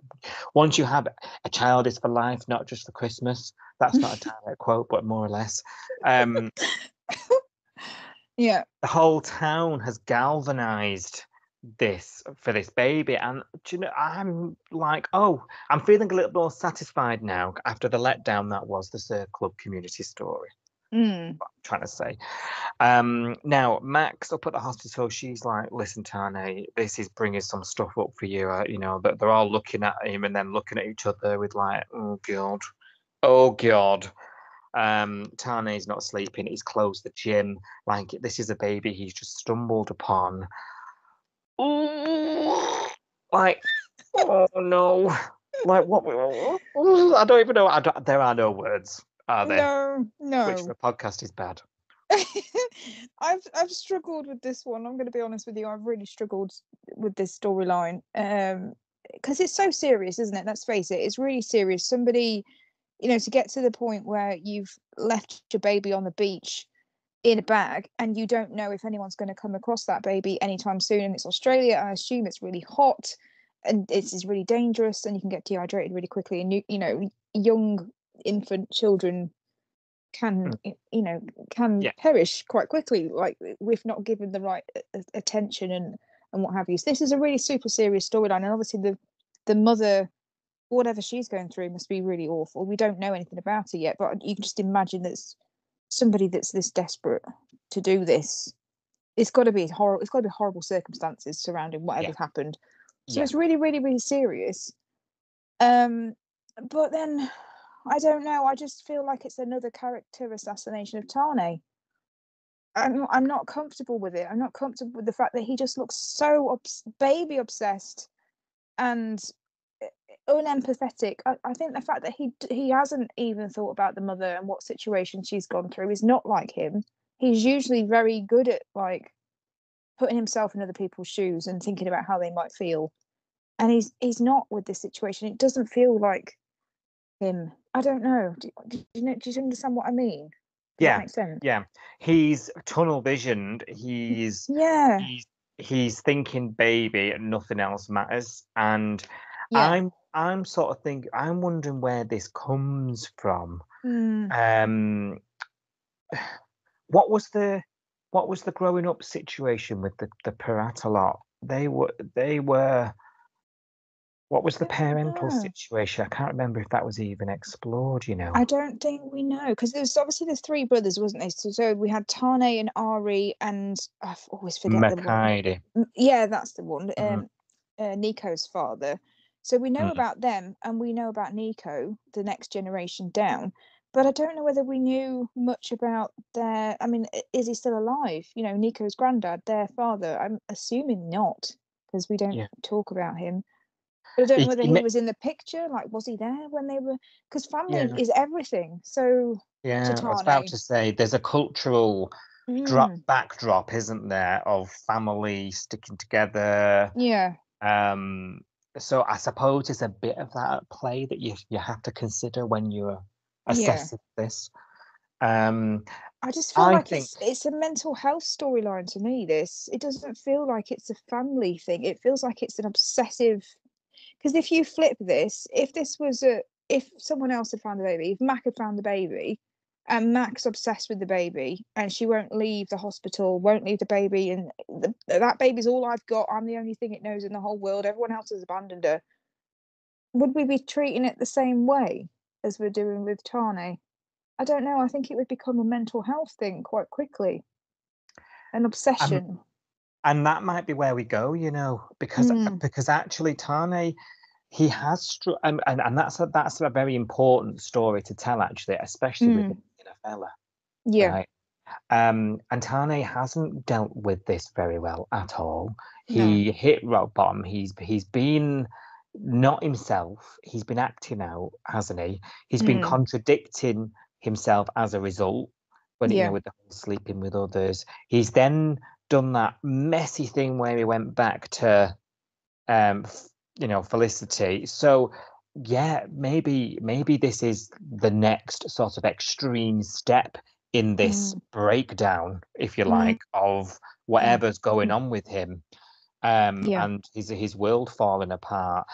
[SPEAKER 5] once you have a child is for life, not just for Christmas. That's not a direct quote, but more or less.
[SPEAKER 6] Yeah.
[SPEAKER 5] The whole town has galvanized this for this baby, and do you know, I'm like, oh, I'm feeling a little more satisfied now after the letdown that was the Surf Club community story. What I'm trying to say. Now, Max up at the hospital, she's like, listen, Tane, this is bringing some stuff up for you. You know, that they're all looking at him and then looking at each other with like, oh God. Tane's not sleeping. He's closed the gym. Like, this is a baby he's just stumbled upon. Ooh, like, oh no. Like, what? I don't even know. There are no words, are there?
[SPEAKER 6] No.
[SPEAKER 5] Which for a podcast is bad.
[SPEAKER 6] I've struggled with this one. I'm going to be honest with you. I've really struggled with this storyline because it's so serious, isn't it? Let's face it. It's really serious. Somebody, you know, to get to the point where you've left your baby on the beach in a bag and you don't know if anyone's going to come across that baby anytime soon. And it's Australia. I assume it's really hot and it's really dangerous and you can get dehydrated really quickly. And you know, young infant children can perish quite quickly, like if not given the right attention and what have you. So this is a really super serious storyline, and obviously the mother, whatever she's going through, must be really awful. We don't know anything about her yet, but you can just imagine that somebody that's this desperate to do this, it's got to be horrible. It's got to be horrible circumstances surrounding whatever's happened. So it's really, really, really serious. But then, I don't know. I just feel like it's another character assassination of Tane. I'm not comfortable with it. I'm not comfortable with the fact that he just looks so baby obsessed and unempathetic. I think the fact that he hasn't even thought about the mother and what situation she's gone through is not like him. He's usually very good at like putting himself in other people's shoes and thinking about how they might feel. And he's not with this situation. It doesn't feel like him. I don't know. Do you understand what I mean? Does that make sense?
[SPEAKER 5] Yeah. He's tunnel visioned. He's thinking baby and nothing else matters. And I'm sort of thinking, I'm wondering where this comes from. What was the growing up situation with the Parata lot? They were what was the parental situation? I can't remember if that was even explored, you know.
[SPEAKER 6] I don't think we know, because there's three brothers, wasn't there? So we had Tane and Ari and I always forget
[SPEAKER 5] Makide.
[SPEAKER 6] the one. Yeah, that's the one. Nico's father. So we know about them and we know about Nico, the next generation down. But I don't know whether we knew much about their. I mean, is he still alive? You know, Nico's granddad, their father. I'm assuming not, because we don't talk about him. But I don't know whether he was in the picture. Like, was he there when they were? Because family is everything. So
[SPEAKER 5] I was about to say, there's a cultural backdrop, isn't there, of family sticking together.
[SPEAKER 6] Yeah.
[SPEAKER 5] So I suppose it's a bit of that at play that you have to consider when you're
[SPEAKER 6] Yeah.
[SPEAKER 5] assessing this. Um,
[SPEAKER 6] I just feel
[SPEAKER 5] I
[SPEAKER 6] like
[SPEAKER 5] think
[SPEAKER 6] it's a mental health storyline to me. It doesn't feel like it's a family thing. It feels like it's an obsessive. Because if you flip this, if someone else had found the baby, if Mac had found the baby, and Mac's obsessed with the baby, and she won't leave the hospital, won't leave the baby, and that baby's all I've got. I'm the only thing it knows in the whole world. Everyone else has abandoned her. Would we be treating it the same way as we're doing with Tane? I don't know. I think it would become a mental health thing quite quickly, an
[SPEAKER 5] and
[SPEAKER 6] obsession.
[SPEAKER 5] and that might be where we go, because actually Tane, he has and that's a very important story to tell, actually, especially with him being a fella,
[SPEAKER 6] Yeah.
[SPEAKER 5] right? And Tane hasn't dealt with this very well at all.
[SPEAKER 6] No.
[SPEAKER 5] He hit rock bottom. He's been not himself. He's been acting out, hasn't he? He's been contradicting himself as a result. When
[SPEAKER 6] Yeah.
[SPEAKER 5] with the whole sleeping with others, he's then done that messy thing where he went back to, Felicity. So yeah, maybe this is the next sort of extreme step in this breakdown, if you like, of whatever's going on with him,
[SPEAKER 6] Yeah.
[SPEAKER 5] and his world falling apart.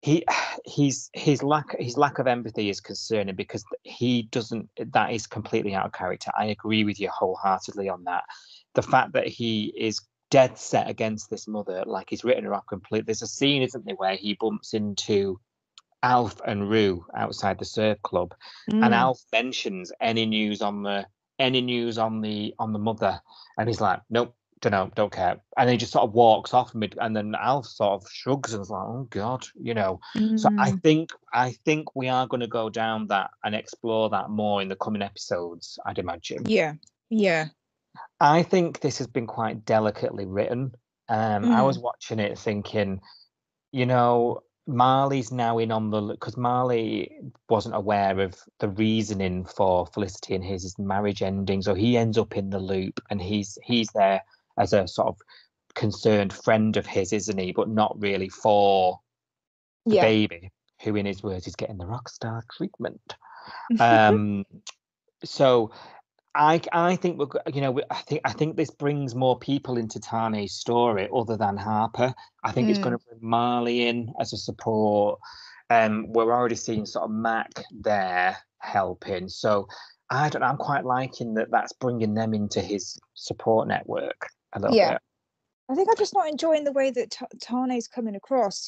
[SPEAKER 5] His lack of empathy is concerning, because he doesn't. That is completely out of character. I agree with you wholeheartedly on that. The fact that he is dead set against this mother, like he's written her off completely. There's a scene, isn't there, where he bumps into Alf and Rue outside the surf club, and Alf mentions any news on the mother, and he's like, nope, don't know, don't care, and he just sort of walks off and then Alf sort of shrugs and is like, oh god. So I think we are going to go down that and explore that more in the coming episodes, I'd imagine.
[SPEAKER 6] Yeah. Yeah.
[SPEAKER 5] I think this has been quite delicately written. I was watching it thinking, Marley's now in on because Marley wasn't aware of the reasoning for Felicity and his marriage ending, so he ends up in the loop, and he's there as a sort of concerned friend of his, isn't he? But not really for the
[SPEAKER 6] Yeah.
[SPEAKER 5] baby, who, in his words, is getting the Rockstar treatment. So I think I think this brings more people into Tane's story other than Harper. I think it's going to bring Marley in as a support. We're already seeing sort of Mac there helping. So I don't know. I'm quite liking that. That's bringing them into his support network a little
[SPEAKER 6] Yeah.
[SPEAKER 5] bit.
[SPEAKER 6] I think I'm just not enjoying the way that Tane's coming across.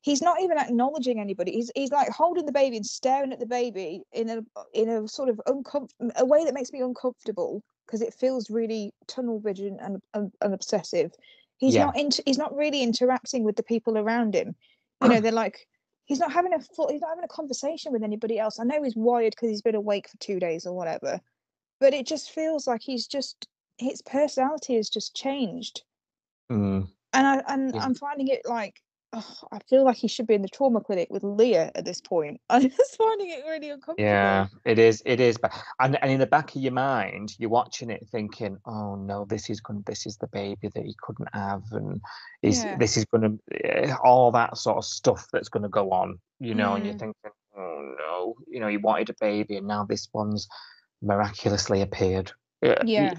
[SPEAKER 6] He's not even acknowledging anybody. He's like holding the baby and staring at the baby in a sort of a way that makes me uncomfortable, because it feels really tunnel vision and obsessive. He's not really interacting with the people around him. They're like, he's not having a conversation with anybody else. I know he's wired because he's been awake for 2 days or whatever, but it just feels like his personality has just changed. And I'm finding it like, I feel like he should be in the trauma clinic with Leah at this point. I'm just finding it really uncomfortable.
[SPEAKER 5] Yeah, it is. But and in the back of your mind, you're watching it thinking, "Oh no, this is the baby that he couldn't have, and this is going to all that sort of stuff that's going to go on." And you're thinking, "Oh no, he wanted a baby, and now this one's miraculously appeared."
[SPEAKER 6] Yeah.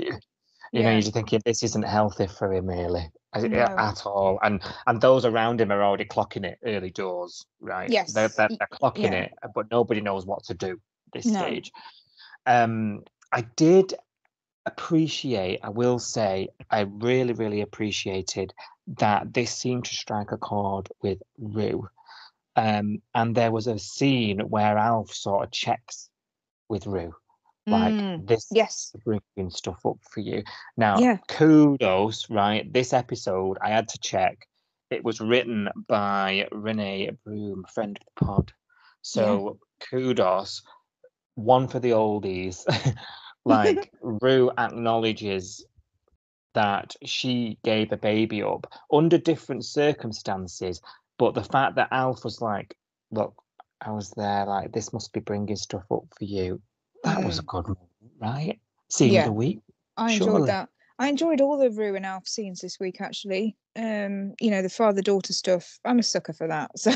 [SPEAKER 5] You're just thinking this isn't healthy for him, really,
[SPEAKER 6] No.
[SPEAKER 5] at all. And those around him are already clocking it early doors, right?
[SPEAKER 6] Yes.
[SPEAKER 5] They're clocking it, but nobody knows what to do at this stage. I did appreciate, I will say, I really, really appreciated that this seemed to strike a chord with Rue. And there was a scene where Alf sort of checks with Rue. Like, this is bringing stuff up for you. Now, kudos, right? This episode, I had to check. It was written by Renee Broom, friend of the pod. So kudos. One for the oldies. Like, Rue acknowledges that she gave a baby up under different circumstances. But the fact that Alf was like, look, I was there, like, this must be bringing stuff up for you. That was a good moment, right? Scene of the week.
[SPEAKER 6] I enjoyed
[SPEAKER 5] Surely.
[SPEAKER 6] that. I enjoyed all the Rue and Alf scenes this week, actually. The father-daughter stuff. I'm a sucker for that. So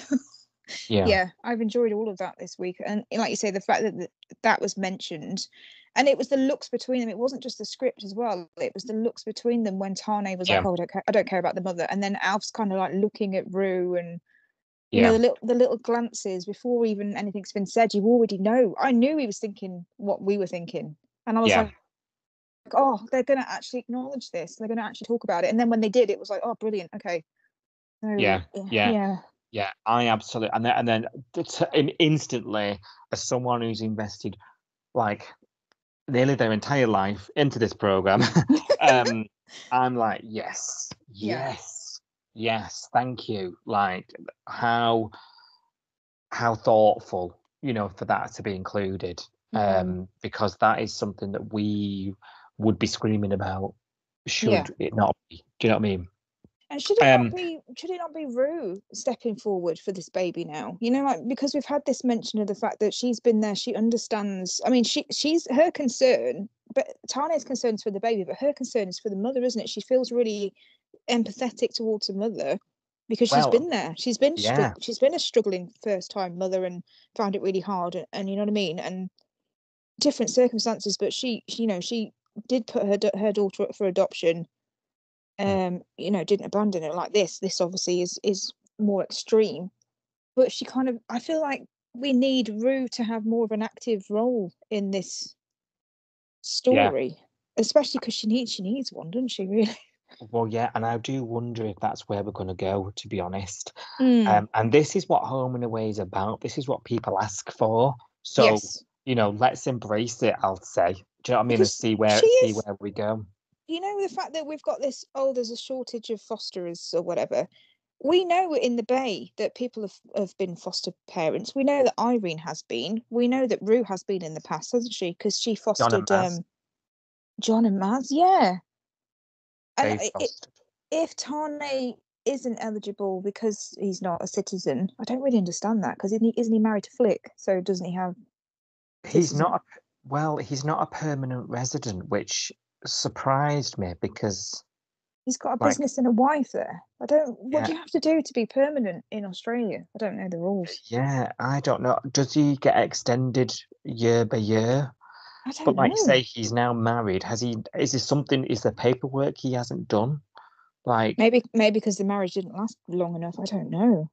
[SPEAKER 5] Yeah,
[SPEAKER 6] I've enjoyed all of that this week. And like you say, the fact that that was mentioned, and it was the looks between them. It wasn't just the script as well. It was the looks between them when Tane was like,
[SPEAKER 5] yeah,
[SPEAKER 6] "Oh, I don't care about the mother," and then Alf's kind of like looking at Rue, and
[SPEAKER 5] yeah,
[SPEAKER 6] the little glances before even anything's been said. You already know. I knew he was thinking what we were thinking, and I was
[SPEAKER 5] yeah,
[SPEAKER 6] like, "Oh, they're going to actually acknowledge this. They're going to actually talk about it." And then when they did, it was like, "Oh, brilliant. Okay." So
[SPEAKER 5] yeah, yeah.
[SPEAKER 6] yeah,
[SPEAKER 5] Yeah, I absolutely, and then instantly, as someone who's invested like nearly their entire life into this program, um, I'm like, yes,
[SPEAKER 6] yeah.
[SPEAKER 5] yes, yes, thank you. Like how thoughtful, for that to be included,
[SPEAKER 6] Mm,
[SPEAKER 5] because that is something that we would be screaming about
[SPEAKER 6] yeah.
[SPEAKER 5] should it not be. Do you know what I mean?
[SPEAKER 6] And
[SPEAKER 5] Um,
[SPEAKER 6] should it not be Rue stepping forward for this baby now? Like, because we've had this mention of the fact that she's been there, she understands. I mean, she's her concern, but Tane's concern is for the baby, but her concern is for the mother, isn't it? She feels really empathetic towards her mother because she's
[SPEAKER 5] well,
[SPEAKER 6] been there.
[SPEAKER 5] yeah,
[SPEAKER 6] She's been a struggling first time mother and found it really hard, and you know what I mean? And different circumstances, but she did put her daughter up for adoption, didn't abandon her like this. This obviously is more extreme, but she kind of, I feel like we need Rue to have more of an active role in this
[SPEAKER 5] yeah.
[SPEAKER 6] story, especially because she needs one, doesn't she? Really?
[SPEAKER 5] Well, yeah, and I do wonder if that's where we're going to go, to be honest.
[SPEAKER 6] Mm,
[SPEAKER 5] And this is what Home and Away is about. This is what people ask for. So,
[SPEAKER 6] yes,
[SPEAKER 5] let's embrace it, I'll say. Do you know what I mean? And
[SPEAKER 6] because
[SPEAKER 5] see where
[SPEAKER 6] she
[SPEAKER 5] see
[SPEAKER 6] is.
[SPEAKER 5] where we go.
[SPEAKER 6] The fact that we've got this. Oh, there's a shortage of fosterers or whatever. We know in the Bay that people have been foster parents. We know that Irene has been. We know that Rue has been in the past, hasn't she? Because she
[SPEAKER 5] John and
[SPEAKER 6] fostered
[SPEAKER 5] Maz,
[SPEAKER 6] John and Maz, yeah. And
[SPEAKER 5] they've fostered.
[SPEAKER 6] if Tane isn't eligible because he's not a citizen, I don't really understand that because isn't he married to Flick? So doesn't he have
[SPEAKER 5] He's not
[SPEAKER 6] citizen?
[SPEAKER 5] a, well, he's not a permanent resident, which surprised me because,
[SPEAKER 6] He's got a
[SPEAKER 5] like,
[SPEAKER 6] business and a wife there. I don't. What
[SPEAKER 5] yeah,
[SPEAKER 6] do you have to do to be permanent in Australia? I don't know the rules.
[SPEAKER 5] yeah, I don't know. Does he get extended year by year?
[SPEAKER 6] I
[SPEAKER 5] But
[SPEAKER 6] don't
[SPEAKER 5] like you
[SPEAKER 6] know.
[SPEAKER 5] say, he's now married. Is there paperwork he hasn't done? Like,
[SPEAKER 6] Maybe because the marriage didn't last long enough. I don't know.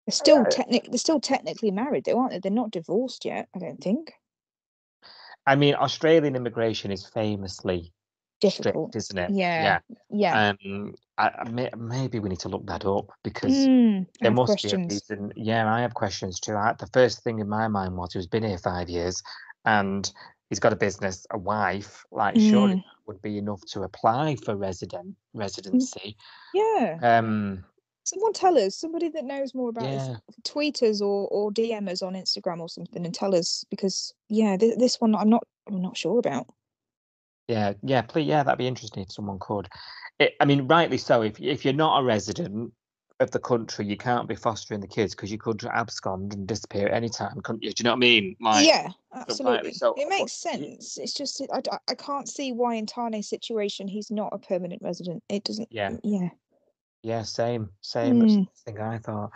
[SPEAKER 5] uh,
[SPEAKER 6] They're still technically married, though, aren't they? They're not divorced yet. I don't think.
[SPEAKER 5] I mean, Australian immigration is famously
[SPEAKER 6] Difficult.
[SPEAKER 5] strict, isn't it?
[SPEAKER 6] Yeah.
[SPEAKER 5] Yeah.
[SPEAKER 6] Yeah.
[SPEAKER 5] Maybe we need to look that up because
[SPEAKER 6] I
[SPEAKER 5] there
[SPEAKER 6] have
[SPEAKER 5] must be a
[SPEAKER 6] questions.
[SPEAKER 5] reason. Yeah, I have questions too. The first thing in my mind was he's been here 5 years and he's got a business, a wife. Like, surely
[SPEAKER 6] Mm.
[SPEAKER 5] that would be enough to apply for residency.
[SPEAKER 6] Yeah.
[SPEAKER 5] Um,
[SPEAKER 6] Someone tell us, somebody that knows more about this,
[SPEAKER 5] yeah.
[SPEAKER 6] tweet us or DM us on Instagram or something and tell us because this one I'm not sure about.
[SPEAKER 5] Yeah, yeah, please, yeah, that'd be interesting if someone could. I mean, rightly so. If you're not a resident of the country, you can't be fostering the kids because you could abscond and disappear at any time, couldn't you? Do you know what I mean? Like,
[SPEAKER 6] Yeah,
[SPEAKER 5] so rightly
[SPEAKER 6] absolutely.
[SPEAKER 5] so.
[SPEAKER 6] It
[SPEAKER 5] But
[SPEAKER 6] makes sense. It's just I can't see why in Tane's situation he's not a permanent resident. It doesn't.
[SPEAKER 5] yeah,
[SPEAKER 6] Yeah.
[SPEAKER 5] yeah, same. That's
[SPEAKER 6] Mm,
[SPEAKER 5] the thing I thought.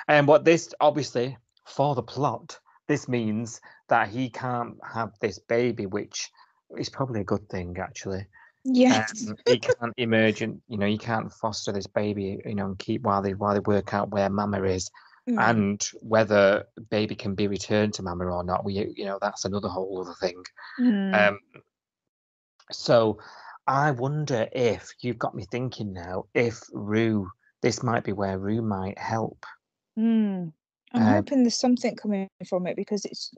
[SPEAKER 5] And what this obviously for the plot, this means that he can't have this baby, which is probably a good thing actually.
[SPEAKER 6] yes.
[SPEAKER 5] He can't emerge and he can't foster this baby, and keep while they work out where mama is
[SPEAKER 6] Mm,
[SPEAKER 5] and whether baby can be returned to mama or not. That's another whole other thing.
[SPEAKER 6] mm,
[SPEAKER 5] Um, so I wonder if you've got me thinking now, if Rue, this might be where Rue might help.
[SPEAKER 6] mm. I'm
[SPEAKER 5] Um,
[SPEAKER 6] hoping there's something coming from it because it's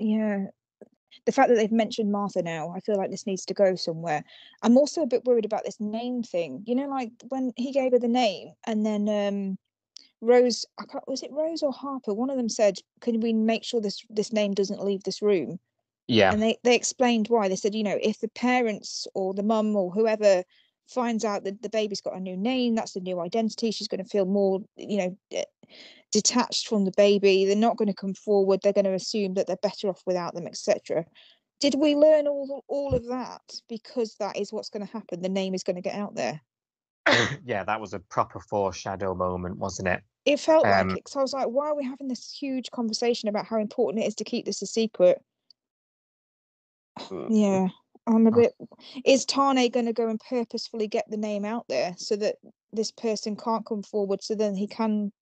[SPEAKER 6] the fact that they've mentioned Martha now, I feel like this needs to go somewhere. I'm also a bit worried about this name thing. Like when he gave her the name and then Rose, was it Rose or Harper? One of them said, "Can we make sure this name doesn't leave this room?"
[SPEAKER 5] yeah,
[SPEAKER 6] And they explained why. They said, if the parents or the mum or whoever finds out that the baby's got a new name, that's a new identity, she's going to feel more, detached from the baby. They're not going to come forward. They're going to assume that they're better off without them, etc. Did we learn all of that because that is what's going to happen? The name is going to get out there.
[SPEAKER 5] Yeah, that was a proper foreshadow moment, wasn't it?
[SPEAKER 6] It felt like it. So I was like, why are we having this huge conversation about how important it is to keep this a secret? Yeah, I'm a bit. Is Tane going to go and purposefully get the name out there so that this person can't come forward? So then he can,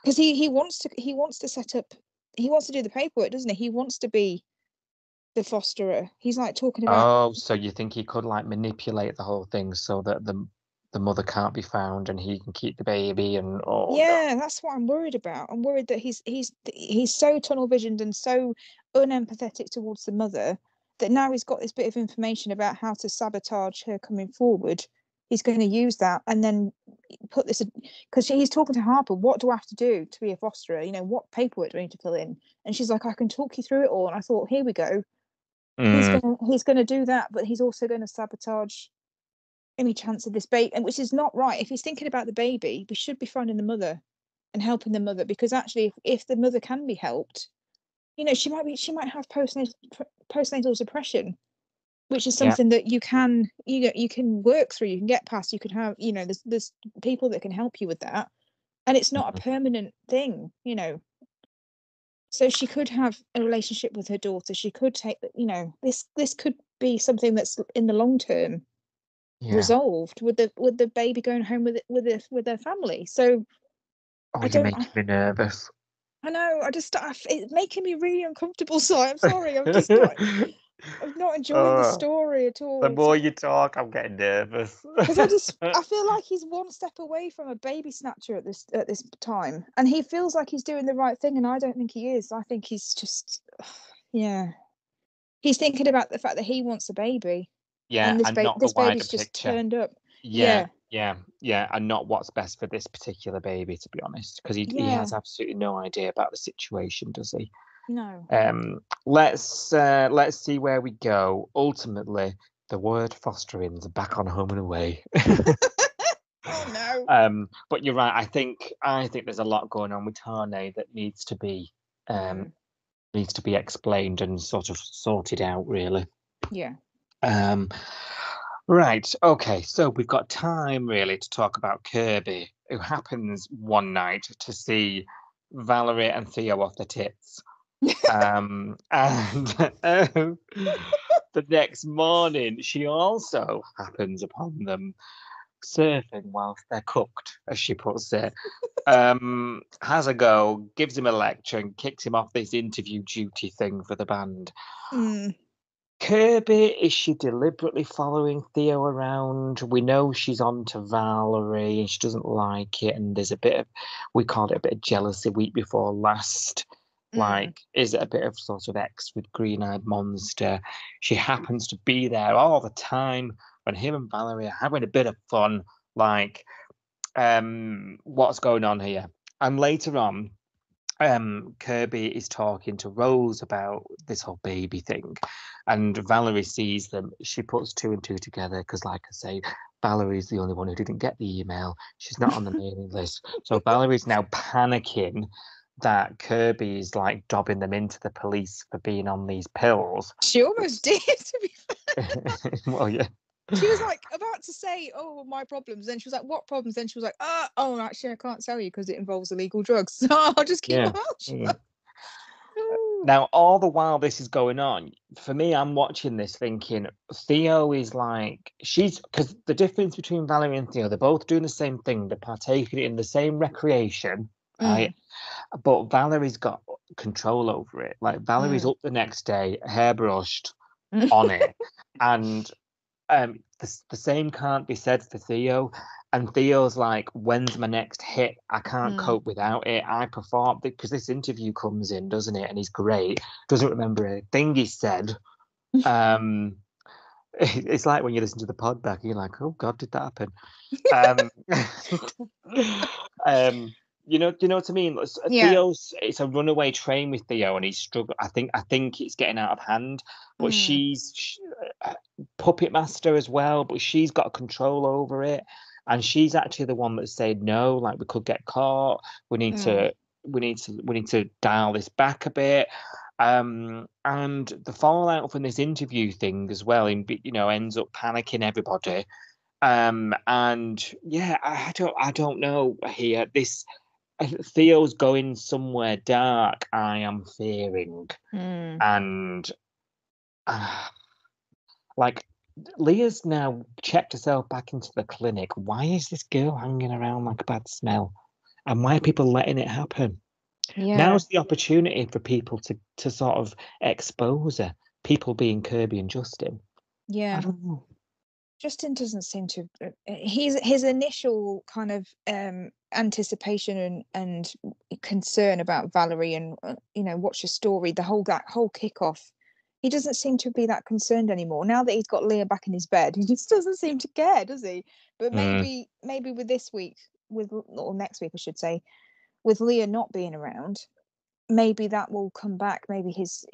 [SPEAKER 6] because he wants to set up. He wants to do the paperwork, doesn't he? He wants to be the fosterer. He's like talking about.
[SPEAKER 5] Oh, so you think he could like manipulate the whole thing so that the mother can't be found and he can keep the baby and
[SPEAKER 6] Yeah, that's what I'm worried about. I'm worried that he's so tunnel visioned and so unempathetic towards the mother that now he's got this bit of information about how to sabotage her coming forward. He's going to use that and then put this, because he's talking to Harper. What do I have to do to be a fosterer? You know, what paperwork do I need to fill in? And she's like, I can talk you through it all. And I thought, here we go. He's gonna do that, but he's also going to sabotage any chance of this baby, and which is not right. If he's thinking about the baby, we should be finding the mother and helping the mother, because actually, if the mother can be helped, you know, she might have postnatal depression, which is something that you can work through, you can get past, you can have, you know, there's people that can help you with that, and it's not a permanent thing, you know. So she could have a relationship with her daughter. She could take, you know, this could be something that's in the long term resolved with the baby going home with their family. So
[SPEAKER 5] you're making me nervous.
[SPEAKER 6] I know. It's making me really uncomfortable. So I'm sorry. I'm just not. I'm not enjoying the story at all.
[SPEAKER 5] The more you talk, I'm getting nervous.
[SPEAKER 6] Because I feel like he's one step away from a baby snatcher at this time, and he feels like he's doing the right thing, and I don't think he is. I think he's just, yeah, he's thinking about the fact that he wants a baby.
[SPEAKER 5] Yeah,
[SPEAKER 6] and
[SPEAKER 5] and not
[SPEAKER 6] this
[SPEAKER 5] the wider
[SPEAKER 6] baby's just
[SPEAKER 5] picture.
[SPEAKER 6] turned up.
[SPEAKER 5] Yeah, and not what's best for this particular baby, to be honest, because he has absolutely no idea about the situation, does he?
[SPEAKER 6] No.
[SPEAKER 5] Let's see where we go. Ultimately, the word fostering's back on Home and Away.
[SPEAKER 6] Oh no.
[SPEAKER 5] But you're right. I think there's a lot going on with Tane that needs to be explained and sort of sorted out, really.
[SPEAKER 6] Yeah.
[SPEAKER 5] Right. Okay. So we've got time really to talk about Kirby, who happens one night to see Valerie and Theo off the tits. And the next morning, she also happens upon them surfing whilst they're cooked, as she puts it. Has a go, gives him a lecture, and kicks him off this interview duty thing for the band. Kirby, is she deliberately following Theo around? We know she's on to Valerie and she doesn't like it, and there's a bit of, we called it a bit of jealousy week before last. Like, is it a bit of sort of ex with green-eyed monster? She happens to be there all the time when him and Valerie are having a bit of fun. Like, what's going on here? And later on, Kirby is talking to Rose about this whole baby thing, and Valerie sees them. She puts two and two together because, like I say, Valerie's the only one who didn't get the email. She's not on the mailing list, so Valerie's now panicking that Kirby is like dobbing them into the police for being on these pills.
[SPEAKER 6] She almost did, to be fair.
[SPEAKER 5] Well, yeah.
[SPEAKER 6] She was like about to say, "Oh, my problems." Then she was like, "What problems?" Then she was like, "Oh, actually, I can't tell you because it involves illegal drugs. So I'll just keep my mouth shut."
[SPEAKER 5] Now, all the while this is going on, for me, I'm watching this thinking Theo is like, because the difference between Valerie and Theo, they're both doing the same thing. They're partaking in the same recreation, right? But Valerie's got control over it. Like, Valerie's up the next day, hairbrushed, on it. And the same can't be said for Theo. And Theo's like, when's my next hit? I can't cope without it. I perform, because this interview comes in, doesn't it? And he's great. Doesn't remember a thing he said. It's like when you listen to the pod back, you're like, oh God, did that happen? You know what I mean?
[SPEAKER 6] Yeah.
[SPEAKER 5] Theo's, it's a runaway train with Theo, and he's struggling. I think it's getting out of hand. But she's puppet master as well, but she's got control over it, and she's actually the one that said no. Like, we could get caught. We need to dial this back a bit. And the fallout from this interview thing as well, ends up panicking everybody. And yeah, I don't know here. This Theo's going somewhere dark, I am fearing. And like, Leah's now checked herself back into the clinic. Why is this girl hanging around like a bad smell? And why are people letting it happen?
[SPEAKER 6] Yeah.
[SPEAKER 5] Now's the opportunity for people to sort of expose her. People being Kirby and Justin.
[SPEAKER 6] Yeah.
[SPEAKER 5] I don't know.
[SPEAKER 6] Justin doesn't seem to. His initial kind of anticipation and concern about Valerie and what's your story, that whole kickoff. He doesn't seem to be that concerned anymore. Now that he's got Leah back in his bed, he just doesn't seem to care, does he? But maybe with this week, or next week, I should say, with Leah not being around, maybe that will come back. Maybe his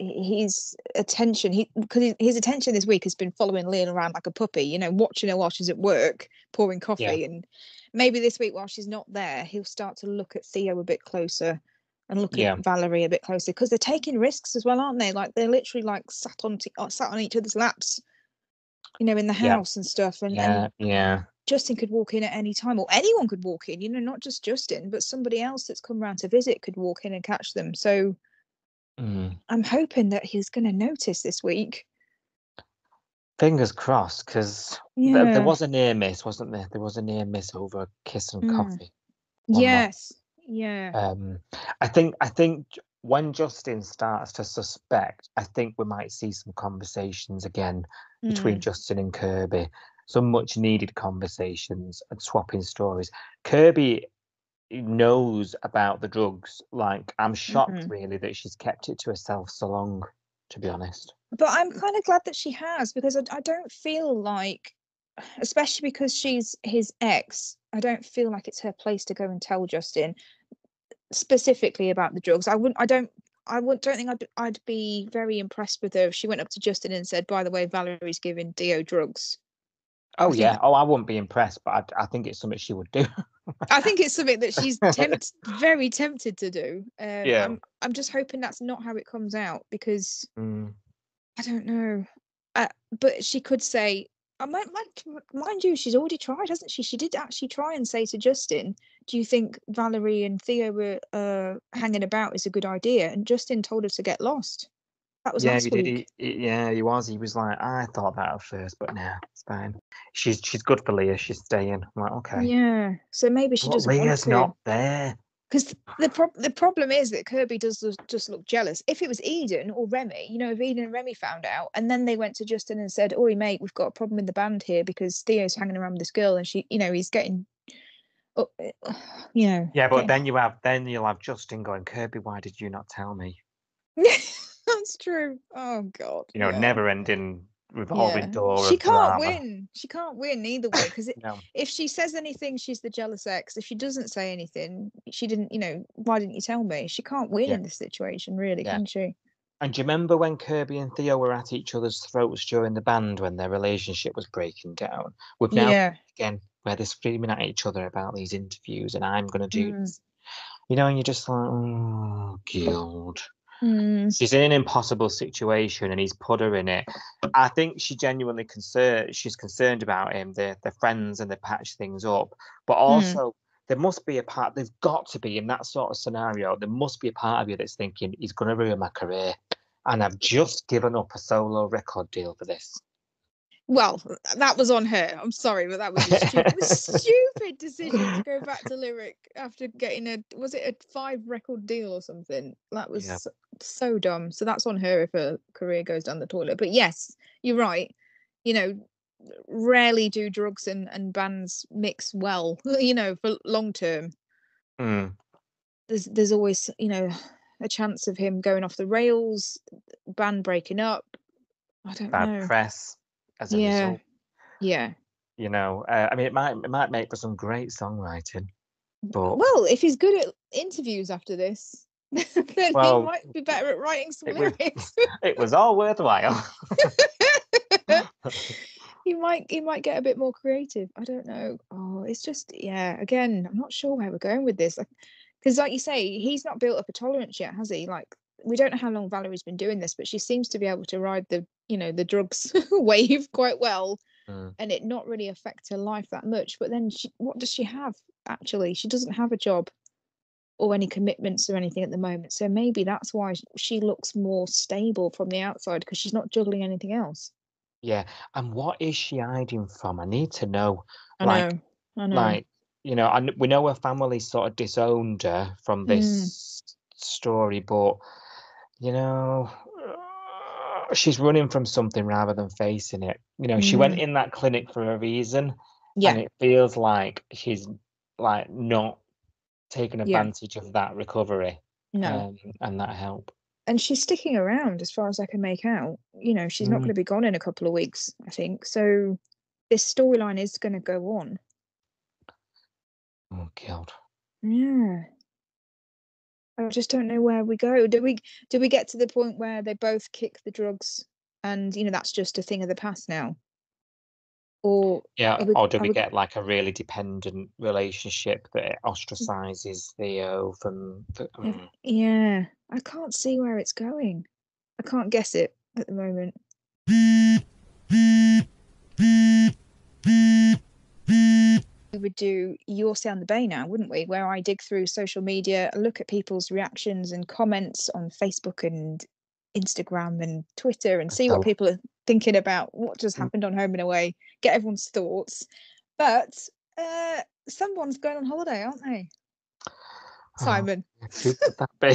[SPEAKER 6] attention, because his attention this week has been following Leah around like a puppy, watching her while she's at work pouring coffee.
[SPEAKER 5] Yeah.
[SPEAKER 6] And maybe this week, while she's not there, he'll start to look at Theo a bit closer and look at Valerie a bit closer, because they're taking risks as well, aren't they? Like, they're literally like sat on each other's laps, in the house and stuff. And Justin could walk in at any time, or anyone could walk in, not just Justin, but somebody else that's come round to visit could walk in and catch them. So I'm hoping that he's going to notice this week.
[SPEAKER 5] Fingers crossed, because there was a near miss, wasn't there? There was a near miss over a kiss and coffee.
[SPEAKER 6] Yes. Yeah.
[SPEAKER 5] I think when Justin starts to suspect, I think we might see some conversations again between Justin and Kirby. Some much needed conversations and swapping stories. Kirby knows about the drugs. Like, I'm shocked really that she's kept it to herself so long, to be honest.
[SPEAKER 6] But I'm kind of glad that she has, because I don't feel like, especially because she's his ex, I don't feel like it's her place to go and tell Justin specifically about the drugs. I don't think I'd be very impressed with her if she went up to Justin and said, by the way, Valerie's giving Dio drugs.
[SPEAKER 5] Oh, yeah. I wouldn't be impressed, but I think it's something she would do.
[SPEAKER 6] I think it's something that she's very tempted to do. I'm just hoping that's not how it comes out, because I don't know. But she could say, mind you, she's already tried, hasn't she? She did actually try and say to Justin, do you think Valerie and Theo were hanging about is a good idea? And Justin told her to get lost. That was last week.
[SPEAKER 5] He was. He was like, I thought that at first, but now it's fine. She's good for Leah. She's staying. I'm like, okay.
[SPEAKER 6] Yeah. So maybe she doesn't
[SPEAKER 5] Leah's
[SPEAKER 6] want to.
[SPEAKER 5] not there.
[SPEAKER 6] Because the problem is that Kirby does just look jealous. If it was Eden or Remy, if Eden and Remy found out, and then they went to Justin and said, "Oi, mate, we've got a problem in the band here because Theo's hanging around with this girl, and she, he's getting,
[SPEAKER 5] Yeah, but then you'll have Justin going, Kirby, why did you not tell me?
[SPEAKER 6] That's true. Oh God.
[SPEAKER 5] Never ending revolving door.
[SPEAKER 6] She
[SPEAKER 5] of
[SPEAKER 6] can't
[SPEAKER 5] drama.
[SPEAKER 6] win. She can't win either way, because if she says anything, she's the jealous ex. If she doesn't say anything, she didn't. Why didn't you tell me? She can't win in this situation, really, can she?
[SPEAKER 5] And do you remember when Kirby and Theo were at each other's throats during the band when their relationship was breaking down? We've now again where they're screaming at each other about these interviews and I'm going to do this. And you're just like, oh, God. She's in an impossible situation and he's put her in it. I think she genuinely she's concerned about him. They're friends and they patch things up. But also, there must be they've got to be in that sort of scenario, there must be a part of you that's thinking, he's going to ruin my career. And I've just given up a solo record deal for this.
[SPEAKER 6] Well, that was on her. I'm sorry, but that was a stupid decision to go back to Lyric after getting was it a 5-record deal or something? That was so dumb. So that's on her if her career goes down the toilet. But yes, you're right. Rarely do drugs and bands mix well, for long term. There's always, a chance of him going off the rails, band breaking up. I don't know.
[SPEAKER 5] Bad press. As a result.
[SPEAKER 6] Yeah.
[SPEAKER 5] I mean, it might make for some great songwriting. But
[SPEAKER 6] well, if he's good at interviews after this, then he might be better at writing some lyrics.
[SPEAKER 5] It was all worthwhile.
[SPEAKER 6] He might get a bit more creative. I don't know. Oh, it's just again, I'm not sure where we're going with this. Because like you say, he's not built up a tolerance yet, has he? Like we don't know how long Valerie's been doing this, but she seems to be able to ride the, the drugs wave quite well, and it not really affect her life that much. But then what does she have actually? She doesn't have a job or any commitments or anything at the moment. So maybe that's why she looks more stable from the outside, because she's not juggling anything else.
[SPEAKER 5] Yeah. And what is she hiding from? I need to know.
[SPEAKER 6] I know.
[SPEAKER 5] Like, we know her family sort of disowned her from this story, but, she's running from something rather than facing it. She went in that clinic for a reason, and it feels like she's like not taking advantage of that recovery and that help.
[SPEAKER 6] And she's sticking around as far as I can make out. She's not going to be gone in a couple of weeks, I think. So this storyline is going to go on.
[SPEAKER 5] Oh God.
[SPEAKER 6] Yeah. I just don't know where we go. Do we get to the point where they both kick the drugs and that's just a thing of the past now? Or
[SPEAKER 5] or do we get like a really dependent relationship that ostracizes Theo from
[SPEAKER 6] Yeah, I can't see where it's going. I can't guess it at the moment. We would do Your Say on the Bay now, wouldn't we? Where I dig through social media, look at people's reactions and comments on Facebook and Instagram and Twitter, and see what people are thinking about what just happened on Home and Away, get everyone's thoughts. But someone's going on holiday, aren't they? Simon.
[SPEAKER 5] Who could that be?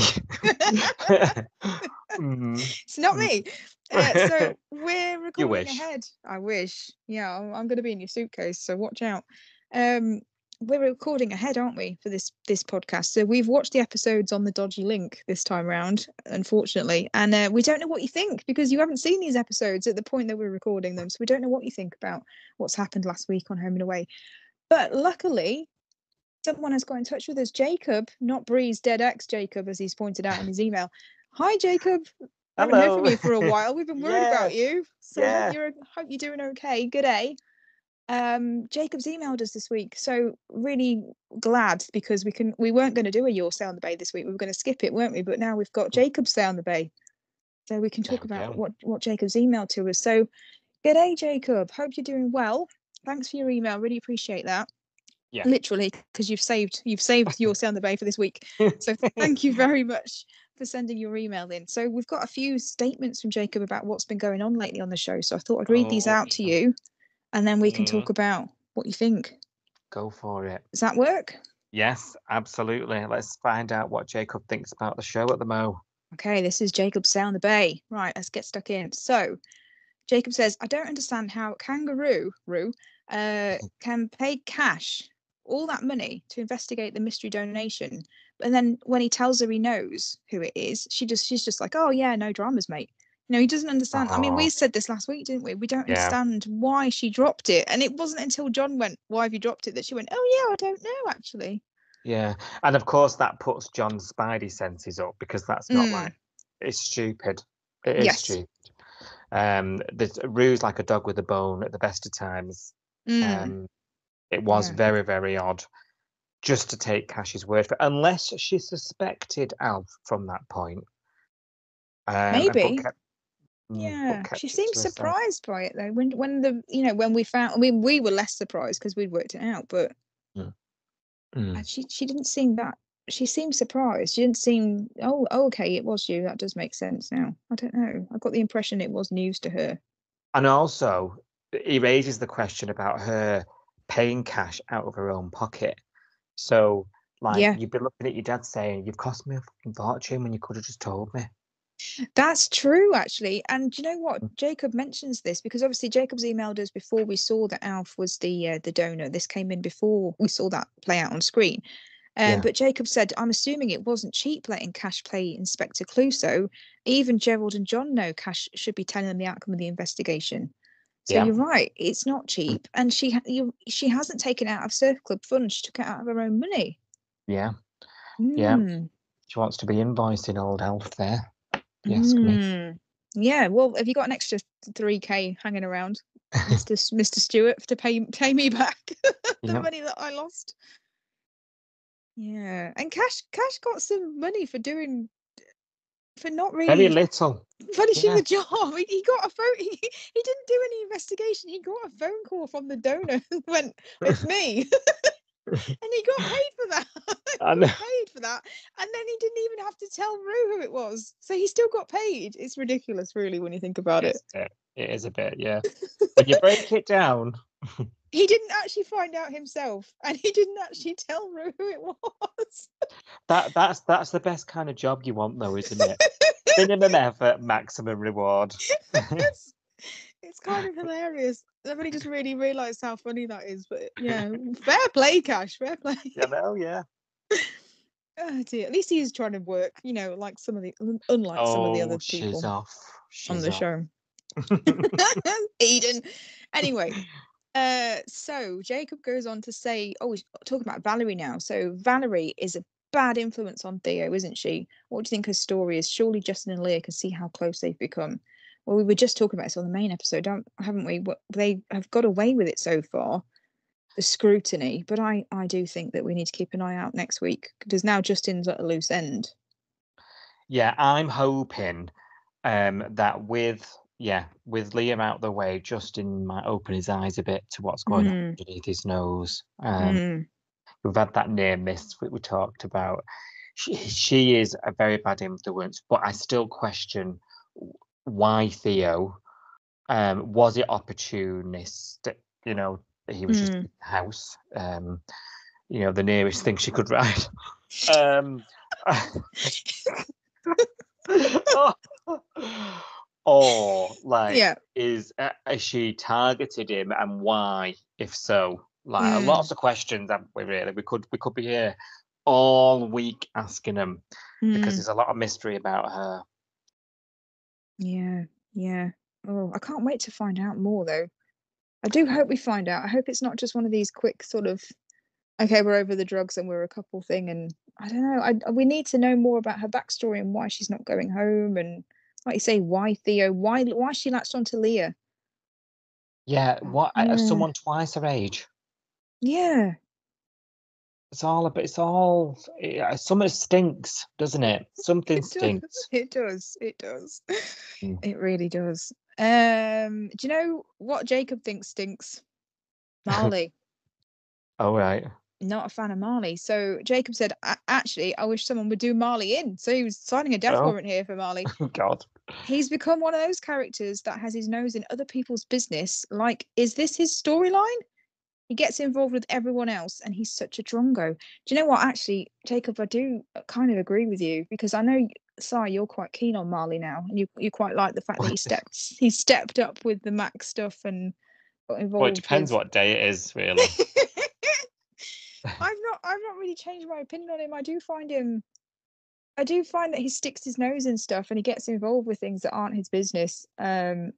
[SPEAKER 6] It's not me. So we're recording ahead. I wish. Yeah, I'm going to be in your suitcase, so watch out. We're recording ahead, aren't we, for this podcast? So we've watched the episodes on the dodgy link this time round, unfortunately, and we don't know what you think, because you haven't seen these episodes at the point that we're recording them, so we don't know what you think about what's happened last week on Home and Away. But luckily, someone has got in touch with us. Jacob, not Bree's dead ex Jacob, as he's pointed out in his email. Hi, Jacob. I haven't heard from you for a while. We've been worried about you. So hope you're doing okay. Good day. Jacob's emailed us this week, so really glad, because we weren't going to do a Your Say on the Bay this week. We were going to skip it, weren't we? But now we've got Jacob's Say on the Bay, so we can talk about what Jacob's emailed to us. So good day, Jacob. Hope you're doing well. Thanks for your email. Really appreciate that. Yeah, literally, because you've saved Your Say on the Bay for this week. So thank you very much for sending your email in. So we've got a few statements from Jacob about what's been going on lately on the show. So I thought I'd read these out to you, and then we can talk about what you think.
[SPEAKER 5] Go for it.
[SPEAKER 6] Does that work?
[SPEAKER 5] Yes, absolutely. Let's find out what Jacob thinks about the show at the Mo.
[SPEAKER 6] Okay, this is Jacob's Say on the Bay. Right, let's get stuck in. So Jacob says, I don't understand how Kangaroo can pay cash, all that money, to investigate the mystery donation, and then when he tells her he knows who it is, she's just like, oh yeah, no dramas, mate. He doesn't understand. I mean, we said this last week, didn't we? We don't understand why she dropped it, and it wasn't until John went, why have you dropped it, that she went, oh yeah, I don't know actually.
[SPEAKER 5] Yeah, and of course that puts John's spidey senses up, because that's not like, it's stupid. It is stupid. Rue's like a dog with a bone at the best of times. It was very, very odd just to take Cash's word for it, unless she suspected Alf from that point.
[SPEAKER 6] Maybe. She seemed surprised by it though. When we found, I mean, we were less surprised because we'd worked it out, but she didn't seem that. She seemed surprised. She didn't seem, oh, okay, it was you. That does make sense now. I don't know. I got the impression it was news to her.
[SPEAKER 5] And also, he raises the question about her paying Cash out of her own pocket. So, you'd be looking at your dad saying, you've cost me a fucking fortune when you could have just told me.
[SPEAKER 6] That's true, actually. And do you know what? Jacob mentions this because obviously Jacob's emailed us before we saw that Alf was the donor. This came in before we saw that play out on screen. But Jacob said, I'm assuming it wasn't cheap letting Cash play Inspector Clouseau. Even Gerald and John know Cash should be telling them the outcome of the investigation. So you're right, it's not cheap. And she hasn't taken it out of Surf Club funds. She took it out of her own money.
[SPEAKER 5] Yeah. She wants to be invoicing old Alf there. Yes, me.
[SPEAKER 6] Yeah, well, have you got an extra 3k hanging around, Mr. Stewart, to pay me back the money that I lost? Yeah, and Cash got some money for doing for not
[SPEAKER 5] Very
[SPEAKER 6] really
[SPEAKER 5] little.
[SPEAKER 6] finishing
[SPEAKER 5] Yeah.
[SPEAKER 6] the job. He got a phone. He didn't do any investigation. He got a phone call from the donor and went, "It's me," and he got paid for that.
[SPEAKER 5] I
[SPEAKER 6] He
[SPEAKER 5] know.
[SPEAKER 6] got paid for that, and then he didn't even have to tell Rue who it was. So he still got paid. It's ridiculous, really, when you think about it.
[SPEAKER 5] It is a bit, yeah. When you break it down,
[SPEAKER 6] He didn't actually find out himself, and he didn't actually tell Rue who it was.
[SPEAKER 5] that's the best kind of job you want, though, isn't it? Minimum effort, maximum reward.
[SPEAKER 6] It's kind of hilarious. I've only just really realised how funny that is. But yeah, fair play, Cash. Fair play.
[SPEAKER 5] You know, yeah.
[SPEAKER 6] Oh dear. At least he's trying to work. You know, like some of the unlike some of the other
[SPEAKER 5] She's
[SPEAKER 6] people
[SPEAKER 5] off.
[SPEAKER 6] on
[SPEAKER 5] She's
[SPEAKER 6] the
[SPEAKER 5] off.
[SPEAKER 6] show. Eden. Anyway, so Jacob goes on to say, oh, he's talking about Valerie now. So Valerie is a bad influence on Theo, isn't she? What do you think her story is? Surely Justin and Leah can see how close they've become. Well, we were just talking about this on the main episode, haven't we? They have got away with it so far, the scrutiny. But I do think that we need to keep an eye out next week because now Justin's at a loose end.
[SPEAKER 5] Yeah, I'm hoping that with Liam out the way, Justin might open his eyes a bit to what's going on underneath his nose. We've had that near miss we talked about. She is a very bad influence, but I still question why Theo. Was it opportunist? You know, he was just in the house. You know, the nearest thing she could ride. Or like, is she targeted him, and why? If so, like lots of questions, haven't we? Really, we could be here all week asking them because there's a lot of mystery about her.
[SPEAKER 6] Yeah. Oh, I can't wait to find out more though. I do hope we find out. I hope it's not just one of these quick sort of, okay, we're over the drugs and we're a couple thing. And I don't know. We need to know more about her backstory and why she's not going home. And like you say, why Theo? Why she latched onto Leah?
[SPEAKER 5] Yeah, someone twice her age.
[SPEAKER 6] Yeah.
[SPEAKER 5] Something stinks, doesn't it? Something stinks.
[SPEAKER 6] It does. It really does. Do you know what Jacob thinks stinks? Marley.
[SPEAKER 5] Oh, right.
[SPEAKER 6] Not a fan of Marley. So Jacob said, actually, I wish someone would do Marley in. So he was signing a death warrant here for Marley.
[SPEAKER 5] God.
[SPEAKER 6] He's become one of those characters that has his nose in other people's business. Like, is this his storyline? He gets involved with everyone else and he's such a drongo. Do you know what? Actually, Jacob, I do kind of agree with you because I know, Si, you're quite keen on Marley now. And you quite like the fact that he stepped up with the Mac stuff and got involved.
[SPEAKER 5] Well, it depends what day it is, really.
[SPEAKER 6] I've not really changed my opinion on him. I do find that he sticks his nose in stuff and he gets involved with things that aren't his business. And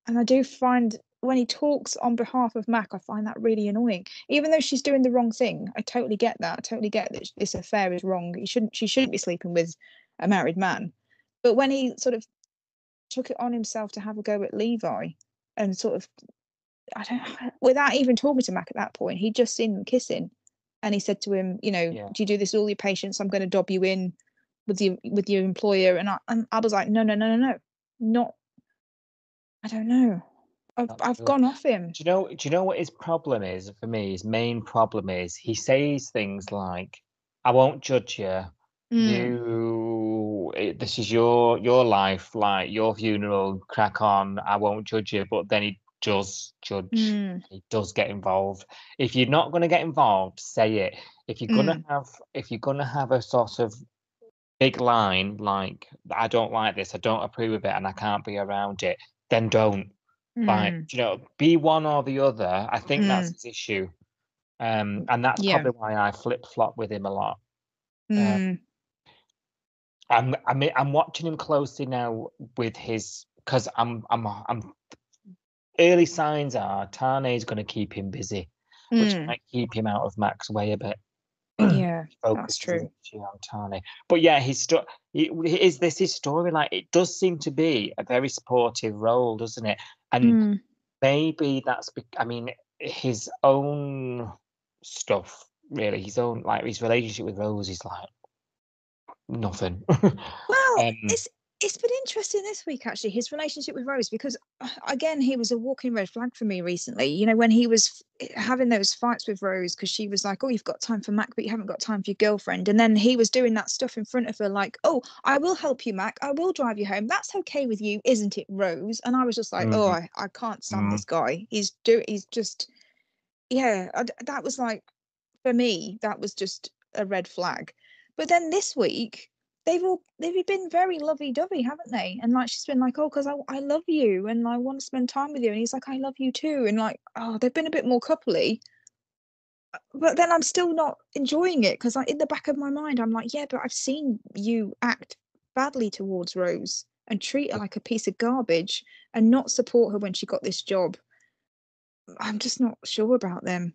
[SPEAKER 6] I do find when he talks on behalf of Mac, I find that really annoying. Even though she's doing the wrong thing, I totally get that. I totally get that this affair is wrong. She shouldn't be sleeping with a married man. But when he sort of took it on himself to have a go at Levi and sort of, without even talking to Mac at that point, he'd just seen them kissing. And he said to him, you know, do you do this to all your patients? I'm going to dob you in with your employer. And I was like, no, not. I don't know. I've gone off him.
[SPEAKER 5] Do you know what his problem is for me? His main problem is he says things like, "I won't judge you. This is your life, like your funeral. Crack on. I won't judge you." But then he does judge. He does get involved. If you're not going to get involved, say it. If you're gonna have a sort of big line like, "I don't like this, I don't approve of it, and I can't be around it," then don't. Like, be one or the other. I think that's his issue. And that's probably why I flip-flop with him a lot. I'm watching him closely now with his, because I'm early signs are Tane's going to keep him busy, which might keep him out of Mac's way a bit.
[SPEAKER 6] Yeah, that's true.
[SPEAKER 5] On Tane. But yeah, this is his story. Like, it does seem to be a very supportive role, doesn't it? And maybe that's, his own stuff, really, his own, like, his relationship with Rose is like, nothing.
[SPEAKER 6] Well,
[SPEAKER 5] um,
[SPEAKER 6] it's been interesting this week, actually, his relationship with Rose, because again, he was a walking red flag for me recently. You know, when he was having those fights with Rose because she was like, "Oh, you've got time for Mac, but you haven't got time for your girlfriend," and then he was doing that stuff in front of her, like, "Oh, I will help you, Mac. I will drive you home. That's okay with you, isn't it, Rose?" And I was just like, "Oh,
[SPEAKER 5] mm,
[SPEAKER 6] I can't stand
[SPEAKER 5] mm.
[SPEAKER 6] this guy. He's just, yeah." That was like, for me, that was just a red flag. But then this week, they've been very lovey-dovey, haven't they? And like she's been like, "Oh, because I love you and I want to spend time with you," and he's like, "I love you too," and like, oh, they've been a bit more coupley. But then I'm still not enjoying it because in the back of my mind, I'm like, yeah, but I've seen you act badly towards Rose and treat her like a piece of garbage and not support her when she got this job. I'm just not sure about them.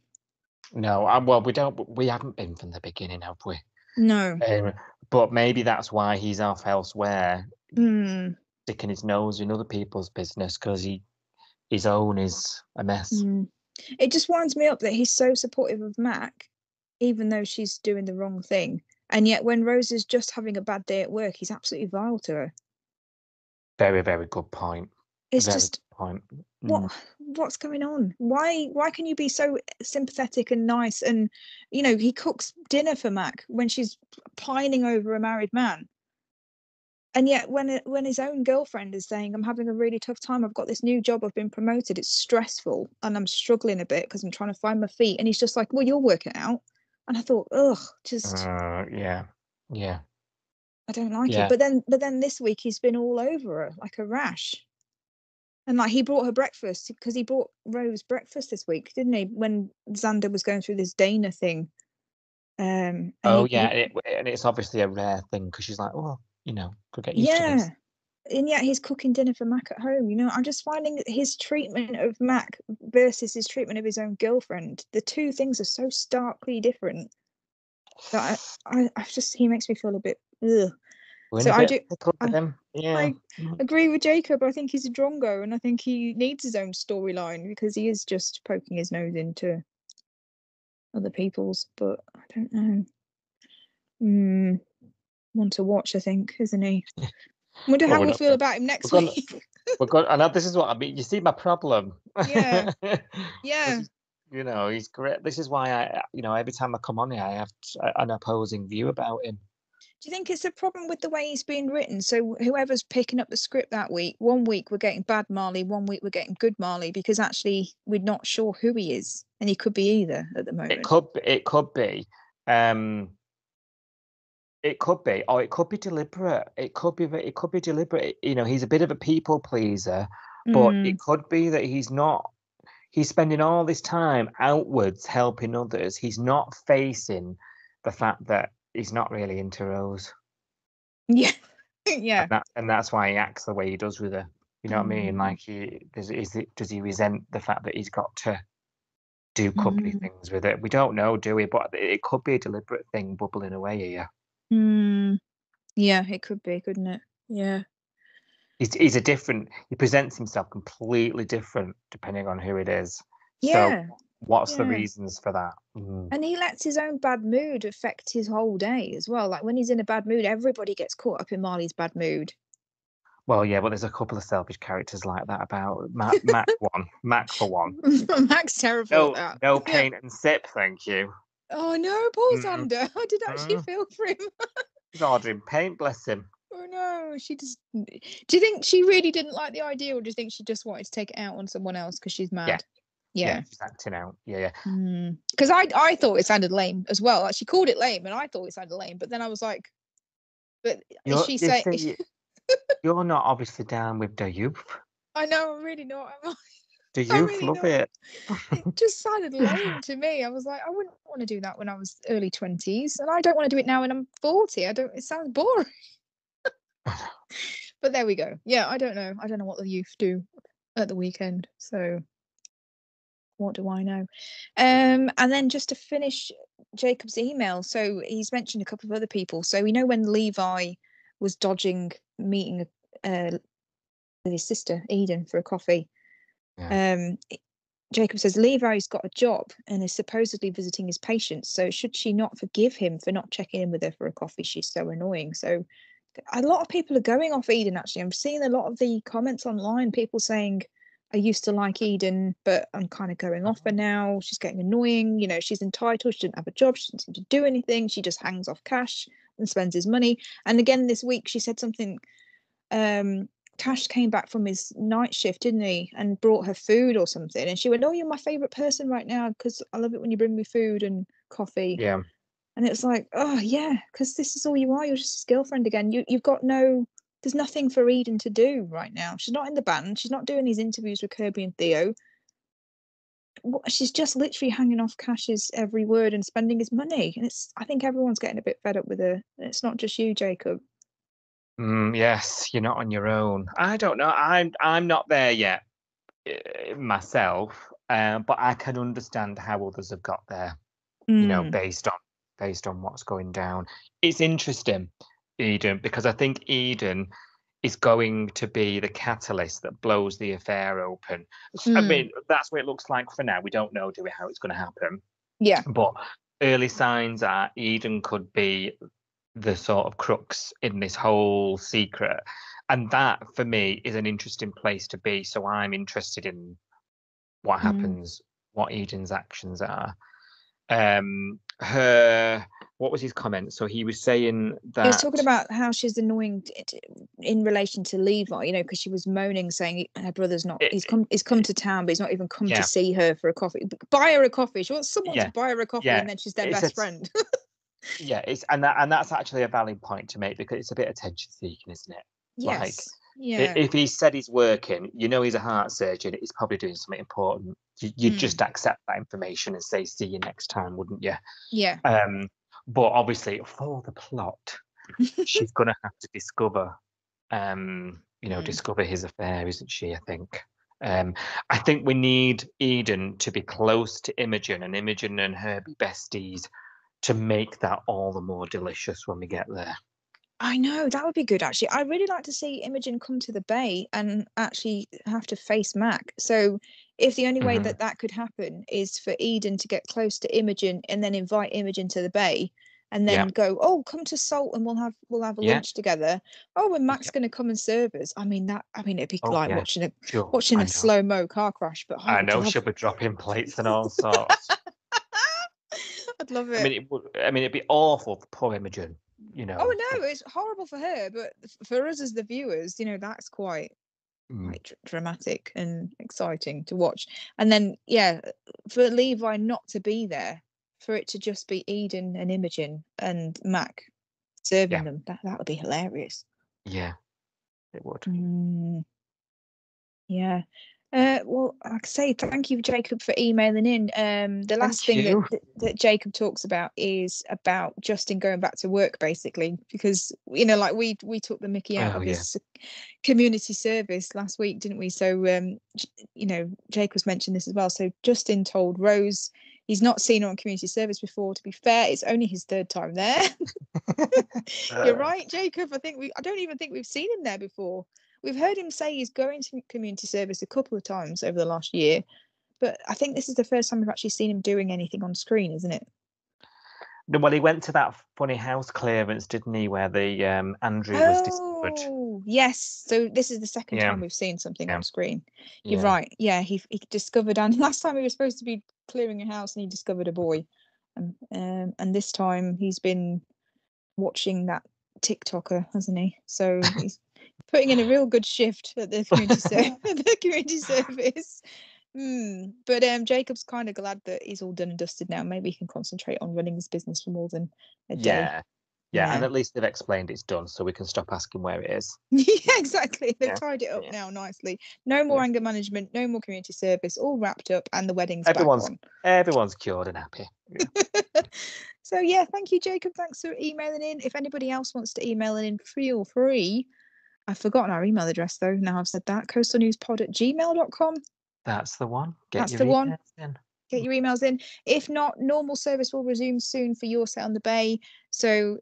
[SPEAKER 5] No, well, we haven't been from the beginning, have we?
[SPEAKER 6] No.
[SPEAKER 5] But maybe that's why he's off elsewhere,
[SPEAKER 6] Mm.
[SPEAKER 5] sticking his nose in other people's business because his own is a mess.
[SPEAKER 6] Mm. It just winds me up that he's so supportive of Mac, even though she's doing the wrong thing. And yet when Rose is just having a bad day at work, he's absolutely vile to her.
[SPEAKER 5] Very, very good point.
[SPEAKER 6] It's
[SPEAKER 5] Very
[SPEAKER 6] just,
[SPEAKER 5] good point.
[SPEAKER 6] what's going on? Why can you be so sympathetic and nice? And he cooks dinner for Mac when she's pining over a married man. And yet when his own girlfriend is saying, "I'm having a really tough time, I've got this new job, I've been promoted, it's stressful and I'm struggling a bit because I'm trying to find my feet," and he's just like, "Well, you'll work it out." And I thought, ugh, just,
[SPEAKER 5] Yeah, yeah,
[SPEAKER 6] I don't like it.
[SPEAKER 5] yeah.
[SPEAKER 6] But then this week he's been all over her like a rash. And like he brought her breakfast because he brought Rose breakfast this week, didn't he? When Xander was going through this Dana thing. And
[SPEAKER 5] Oh,
[SPEAKER 6] he,
[SPEAKER 5] yeah, and it's obviously a rare thing because she's like, oh, go get used to this.
[SPEAKER 6] yeah. And yet he's cooking dinner for Mac at home. I'm just finding his treatment of Mac versus his treatment of his own girlfriend. The two things are so starkly different that he makes me feel a bit ugh.
[SPEAKER 5] We're in
[SPEAKER 6] So
[SPEAKER 5] a
[SPEAKER 6] I
[SPEAKER 5] bit
[SPEAKER 6] do,
[SPEAKER 5] of a club with
[SPEAKER 6] I,
[SPEAKER 5] him. Yeah.
[SPEAKER 6] I agree with Jacob. I think he's a drongo, and I think he needs his own storyline because he is just poking his nose into other people's. But I don't know. One to watch, I think, isn't he? Wonder
[SPEAKER 5] Well,
[SPEAKER 6] how
[SPEAKER 5] we're
[SPEAKER 6] we'll
[SPEAKER 5] not
[SPEAKER 6] feel about him
[SPEAKER 5] we're
[SPEAKER 6] next
[SPEAKER 5] gonna
[SPEAKER 6] week.
[SPEAKER 5] we're gonna I know this is what I mean. You see my problem.
[SPEAKER 6] Yeah,
[SPEAKER 5] This
[SPEAKER 6] yeah.
[SPEAKER 5] is, he's great. This is why every time I come on here, I have an opposing view about him.
[SPEAKER 6] Do you think it's a problem with the way he's being written? So whoever's picking up the script that week, one week we're getting bad Marley, one week we're getting good Marley, because actually we're not sure who he is, and he could be either at the moment.
[SPEAKER 5] It could be, it could be, or it could be deliberate. It could be deliberate. He's a bit of a people pleaser, but it could be that he's not. He's spending all this time outwards helping others. He's not facing the fact that he's not really into Rose.
[SPEAKER 6] Yeah, yeah.
[SPEAKER 5] And that's why he acts the way he does with her. You know what I mean? Like does he resent the fact that he's got to do cuddly things with it? We don't know, do we? But it could be a deliberate thing bubbling away here.
[SPEAKER 6] Yeah, it could be, couldn't it? Yeah.
[SPEAKER 5] He's he presents himself completely different depending on who it is. So
[SPEAKER 6] Yeah.
[SPEAKER 5] what's the
[SPEAKER 6] Yeah.
[SPEAKER 5] reasons for that?
[SPEAKER 6] And he lets his own bad mood affect his whole day as well. Like when he's in a bad mood, everybody gets caught up in Marley's bad mood.
[SPEAKER 5] Well, yeah, but there's a couple of selfish characters like that about Mac for one.
[SPEAKER 6] Mac's terrible at that.
[SPEAKER 5] No paint and sip, thank you.
[SPEAKER 6] Oh no, poor
[SPEAKER 5] Mm,
[SPEAKER 6] Xander. I did actually feel for him.
[SPEAKER 5] He's ordering paint, bless him.
[SPEAKER 6] Oh no, she just. Do you think she really didn't like the idea, or do you think she just wanted to take it out on someone else because she's mad?
[SPEAKER 5] Yeah, she's acting out. Yeah.
[SPEAKER 6] Because I thought it sounded lame as well. Like she called it lame, and I thought it sounded lame. But then I was like, but is she saying?
[SPEAKER 5] You're not obviously down with the youth.
[SPEAKER 6] I know, I'm really not.
[SPEAKER 5] The youth love it.
[SPEAKER 6] It just sounded lame to me. I was like, I wouldn't want to do that when I was early 20s, and I don't want to do it now when I'm 40. It sounds boring. But there we go. Yeah, I don't know what the youth do at the weekend. So what do I know? And then just to finish Jacob's email, so he's mentioned a couple of other people. So we know when Levi was dodging meeting with his sister Eden for a coffee.
[SPEAKER 5] Yeah.
[SPEAKER 6] Jacob says Levi's got a job and is supposedly visiting his patients. So should she not forgive him for not checking in with her for a coffee? She's so annoying. So a lot of people are going off Eden, actually. I'm seeing a lot of the comments online, people saying, I used to like Eden, but I'm kind of going off her now. She's getting annoying. You know, she's entitled. She didn't have a job. She didn't seem to do anything. She just hangs off cash and spends his money. And again, this week, she said something. Cash came back from his night shift, didn't he? And brought her food or something. And she went, oh, you're my favorite person right now because I love it when you bring me food and coffee.
[SPEAKER 5] Yeah.
[SPEAKER 6] And it was like, oh, yeah, because this is all you are. You're just his girlfriend again. You've got there's nothing for Eden to do right now. She's not in the band. She's not doing these interviews with Kirby and Theo. She's just literally hanging off Cash's every word and spending his money. And I think everyone's getting a bit fed up with her. It's not just you, Jacob.
[SPEAKER 5] Yes, you're not on your own. I don't know. I'm not there yet myself, but I can understand how others have got there. You know, based on what's going down. It's interesting, Eden, because I think Eden is going to be the catalyst that blows the affair open. I mean, that's what it looks like for now. We don't know, do we, how it's going to happen?
[SPEAKER 6] Yeah.
[SPEAKER 5] But early signs are Eden could be the sort of crux in this whole secret. And that, for me, is an interesting place to be. So I'm interested in what happens, what Eden's actions are. What was his comment? So he was saying that
[SPEAKER 6] he was talking about how she's annoying in relation to Levi, you know, because she was moaning, saying her brother's not. He's come to town, but he's not even come to see her for a coffee. Buy her a coffee. She wants someone to buy her a coffee, and then she's their best friend.
[SPEAKER 5] Yeah, and that's actually a valid point to make, because it's a bit attention seeking, isn't it?
[SPEAKER 6] Yes.
[SPEAKER 5] Like,
[SPEAKER 6] yeah.
[SPEAKER 5] If he said he's working, you know, he's a heart surgeon, he's probably doing something important. You'd just accept that information and say, see you next time, wouldn't you?
[SPEAKER 6] Yeah.
[SPEAKER 5] But obviously, for the plot, she's going to have to discover, discover his affair, isn't she? I think. I think we need Eden to be close to Imogen, and Imogen and her be besties, to make that all the more delicious when we get there.
[SPEAKER 6] I know, that would be good, actually. I'd really like to see Imogen come to the Bay and actually have to face Mac. So if the only way that could happen is for Eden to get close to Imogen and then invite Imogen to the Bay and then go, oh, come to Salt and we'll have a lunch together. Oh, and Mac's going to come and serve us. It'd be like watching a slow-mo car crash. But
[SPEAKER 5] I know she'll be dropping plates and all sorts.
[SPEAKER 6] I'd love it.
[SPEAKER 5] It'd be awful for poor Imogen. You know.
[SPEAKER 6] Oh no, it's horrible for her, but for us as the viewers, you know, that's quite dramatic and exciting to watch. And then, for Levi not to be there, for it to just be Eden and Imogen and Mac serving them, that would be hilarious.
[SPEAKER 5] Yeah, it would.
[SPEAKER 6] Yeah. Well, like I say, thank you, Jacob, for emailing in. The last thing that Jacob talks about is about Justin going back to work, basically, because, you know, like we took the mickey out of his community service last week, didn't we? So, you know, Jacob's mentioned this as well. So Justin told Rose he's not seen her on community service before. To be fair, it's only his third time there. You're right, Jacob. I don't even think we've seen him there before. We've heard him say he's going to community service a couple of times over the last year, but I think this is the first time we've actually seen him doing anything on screen, isn't it?
[SPEAKER 5] No, well, he went to that funny house clearance, didn't he, where the Andrew was discovered?
[SPEAKER 6] Oh, yes. So this is the second time we've seen something on screen. You're right. Yeah, he discovered, and last time he was supposed to be clearing a house and he discovered a boy. And this time he's been watching that TikToker, hasn't he? So he's putting in a real good shift at the community service. But Jacob's kind of glad that he's all done and dusted now. Maybe he can concentrate on running his business for more than a day.
[SPEAKER 5] Yeah, and at least they've explained it's done, so we can stop asking where it is.
[SPEAKER 6] Yeah, exactly. They've tied it up now nicely. No more anger management, no more community service, all wrapped up, and the wedding's back on.
[SPEAKER 5] Everyone's cured and happy. Yeah.
[SPEAKER 6] So, thank you, Jacob. Thanks for emailing in. If anybody else wants to email in, feel free. I've forgotten our email address, though. Now I've said that. coastalnewspod@gmail.com.
[SPEAKER 5] That's the one.
[SPEAKER 6] That's the one. Get your emails in. If not, normal service will resume soon for your set on the Bay. So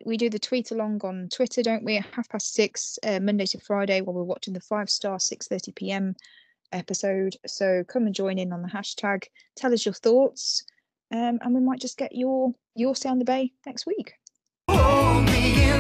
[SPEAKER 6] we do the tweet along on Twitter, don't we? At 6:30, Monday to Friday, while we're watching the 5-star 6:30 p.m. episode. So come and join in on the hashtag. Tell us your thoughts, and we might just get your Stay on the Bay next week.
[SPEAKER 7] Hold me